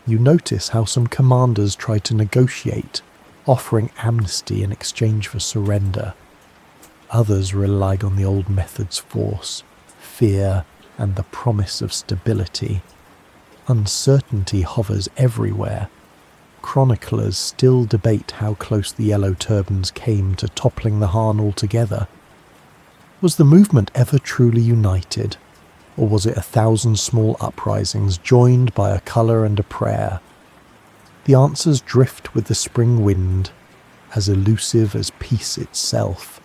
You notice how some commanders try to negotiate, offering amnesty in exchange for surrender. Others rely on the old method's force, fear, and the promise of stability. Uncertainty hovers everywhere. Chroniclers still debate how close the Yellow Turbans came to toppling the Han altogether. Was the movement ever truly united? Or was it 1,000 small uprisings joined by a colour and a prayer? The answers drift with the spring wind, as elusive as peace itself.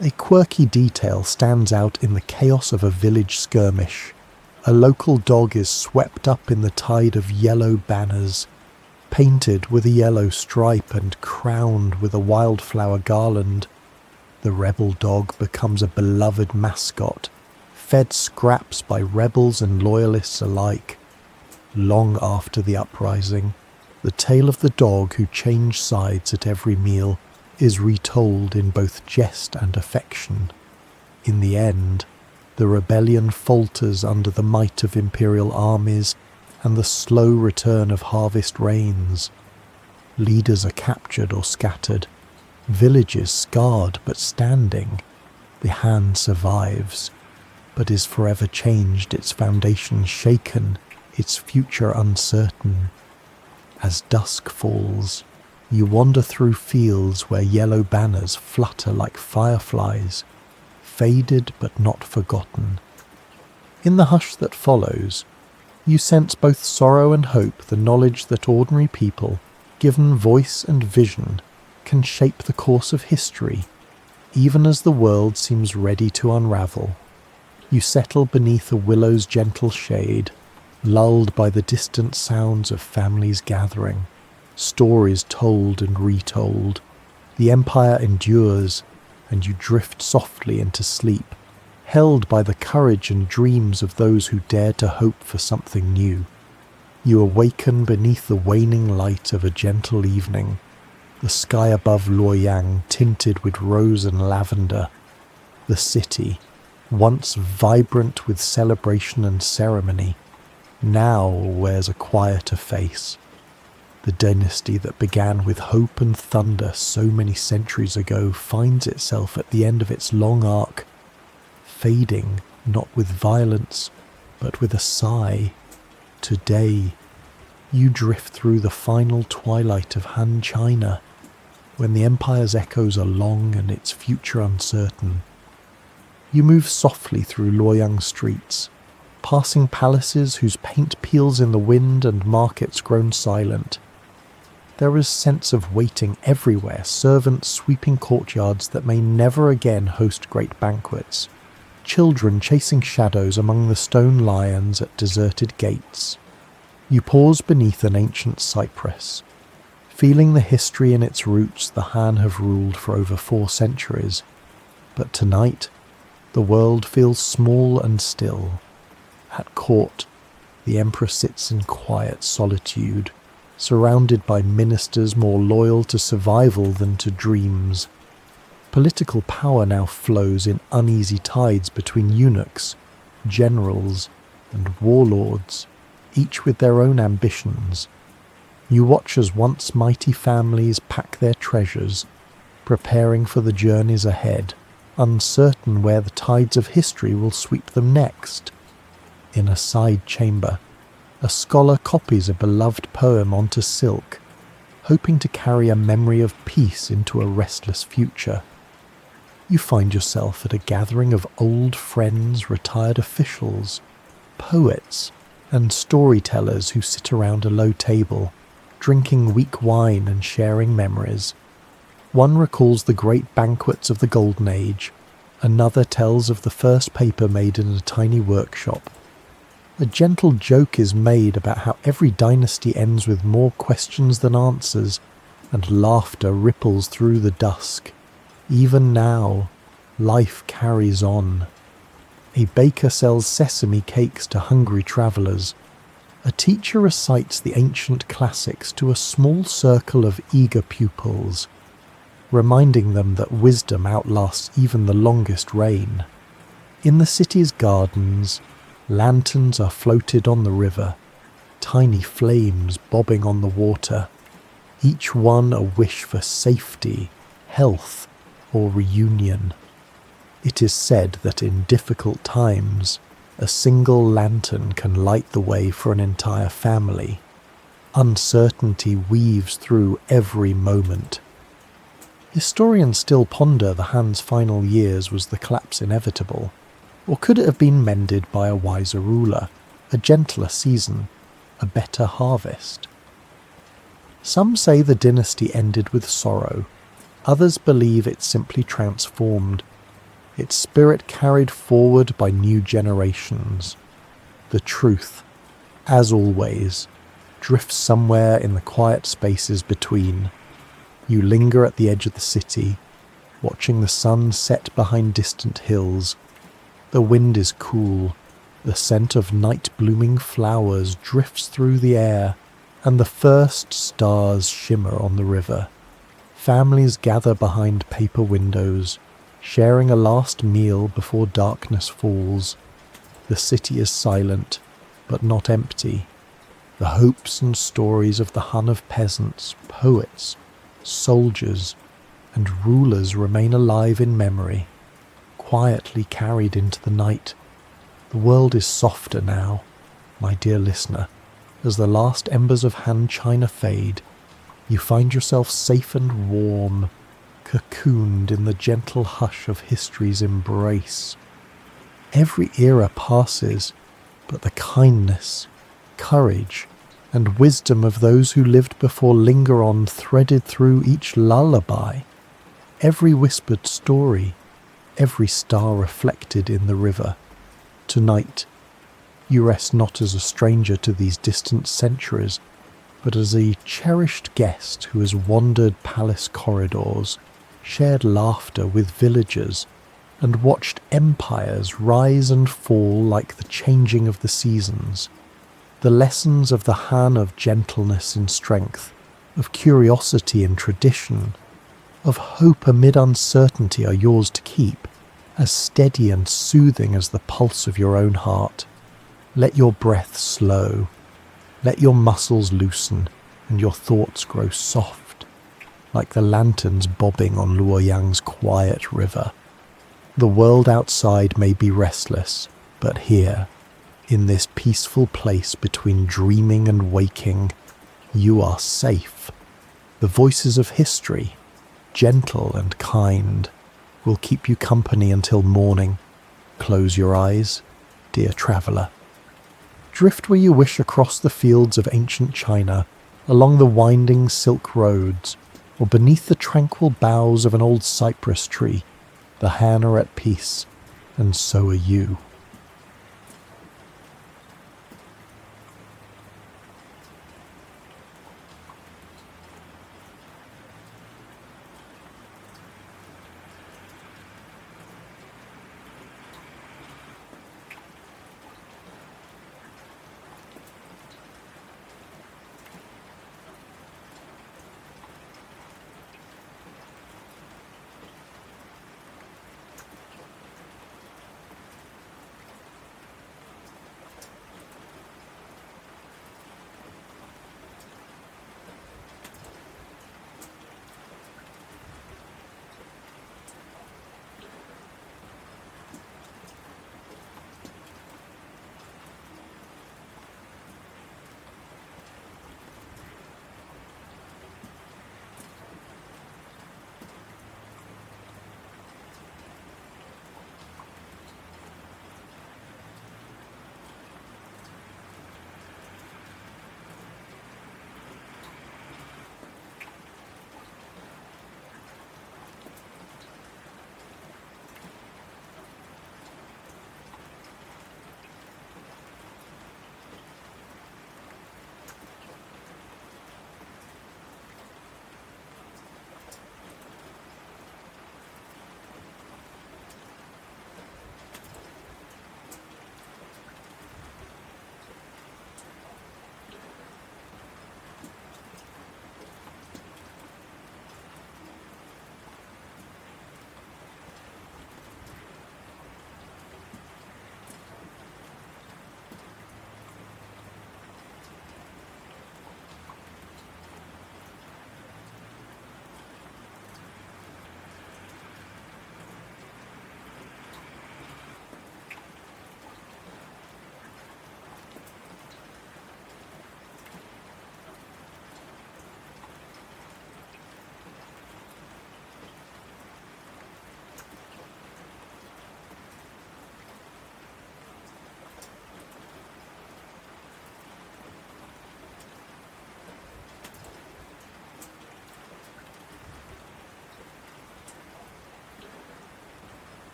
A quirky detail stands out in the chaos of a village skirmish. A local dog is swept up in the tide of yellow banners, painted with a yellow stripe and crowned with a wildflower garland. The rebel dog becomes a beloved mascot, fed scraps by rebels and loyalists alike. Long after the uprising, the tale of the dog who changed sides at every meal is retold in both jest and affection. In the end, the rebellion falters under the might of imperial armies and the slow return of harvest rains. Leaders are captured or scattered, villages scarred but standing. The Han survives, but is forever changed, its foundation shaken, its future uncertain. As dusk falls, you wander through fields where yellow banners flutter like fireflies, faded but not forgotten. In the hush that follows, you sense both sorrow and hope, the knowledge that ordinary people, given voice and vision, can shape the course of history, even as the world seems ready to unravel. You settle beneath a willow's gentle shade, lulled by the distant sounds of families gathering, stories told and retold. The empire endures, and you drift softly into sleep, held by the courage and dreams of those who dare to hope for something new. You awaken beneath the waning light of a gentle evening, the sky above Luoyang tinted with rose and lavender. The city, once vibrant with celebration and ceremony, now wears a quieter face. The dynasty that began with hope and thunder so many centuries ago finds itself at the end of its long arc, fading not with violence, but with a sigh. Today, you drift through the final twilight of Han China, when the empire's echoes are long and its future uncertain. You move softly through Luoyang streets, passing palaces whose paint peels in the wind and markets grown silent. There is sense of waiting everywhere, servants sweeping courtyards that may never again host great banquets, children chasing shadows among the stone lions at deserted gates. You pause beneath an ancient cypress, feeling the history in its roots. The Han have ruled for over 4 centuries, But tonight, the world feels small and still. At court, the emperor sits in quiet solitude, surrounded by ministers more loyal to survival than to dreams. Political power now flows in uneasy tides between eunuchs, generals, and warlords, each with their own ambitions. You watch as once mighty families pack their treasures, preparing for the journeys ahead, uncertain where the tides of history will sweep them next. In a side chamber, a scholar copies a beloved poem onto silk, hoping to carry a memory of peace into a restless future. You find yourself at a gathering of old friends, retired officials, poets, and storytellers who sit around a low table, drinking weak wine and sharing memories. One recalls the great banquets of the Golden Age, another tells of the first paper made in a tiny workshop. A gentle joke is made about how every dynasty ends with more questions than answers, and laughter ripples through the dusk. Even now, life carries on. A baker sells sesame cakes to hungry travellers. A teacher recites the ancient classics to a small circle of eager pupils, reminding them that wisdom outlasts even the longest reign. In the city's gardens, lanterns are floated on the river, tiny flames bobbing on the water, each one a wish for safety, health, or reunion. It is said that in difficult times, a single lantern can light the way for an entire family. Uncertainty weaves through every moment. Historians still ponder the Han's final years. Was the collapse inevitable? Or could it have been mended by a wiser ruler, a gentler season, a better harvest? Some say the dynasty ended with sorrow. Others believe it simply transformed, its spirit carried forward by new generations. The truth, as always, drifts somewhere in the quiet spaces between. You linger at the edge of the city, watching the sun set behind distant hills. The wind is cool, the scent of night-blooming flowers drifts through the air, and the first stars shimmer on the river. Families gather behind paper windows, sharing a last meal before darkness falls. The city is silent, but not empty. The hopes and stories of the Han of peasants, poets, soldiers, and rulers remain alive in memory, quietly carried into the night. The world is softer now, my dear listener. As the last embers of Han china fade, you find yourself safe and warm, cocooned in the gentle hush of history's embrace. Every era passes, but the kindness, courage, and wisdom of those who lived before linger on, threaded through each lullaby, every whispered story, every star reflected in the river. Tonight, you rest not as a stranger to these distant centuries, but as a cherished guest who has wandered palace corridors, shared laughter with villagers, and watched empires rise and fall like the changing of the seasons. The lessons of the Han of gentleness and strength, of curiosity and tradition, of hope amid uncertainty are yours to keep, as steady and soothing as the pulse of your own heart. Let your breath slow, let your muscles loosen, and your thoughts grow soft, like the lanterns bobbing on Luoyang's quiet river. The world outside may be restless, but here, in this peaceful place between dreaming and waking, you are safe. The voices of history, gentle and kind, will keep you company until morning. Close your eyes, dear traveller. Drift where you wish across the fields of ancient China, along the winding silk roads, or beneath the tranquil boughs of an old cypress tree. The Han are at peace, and so are you.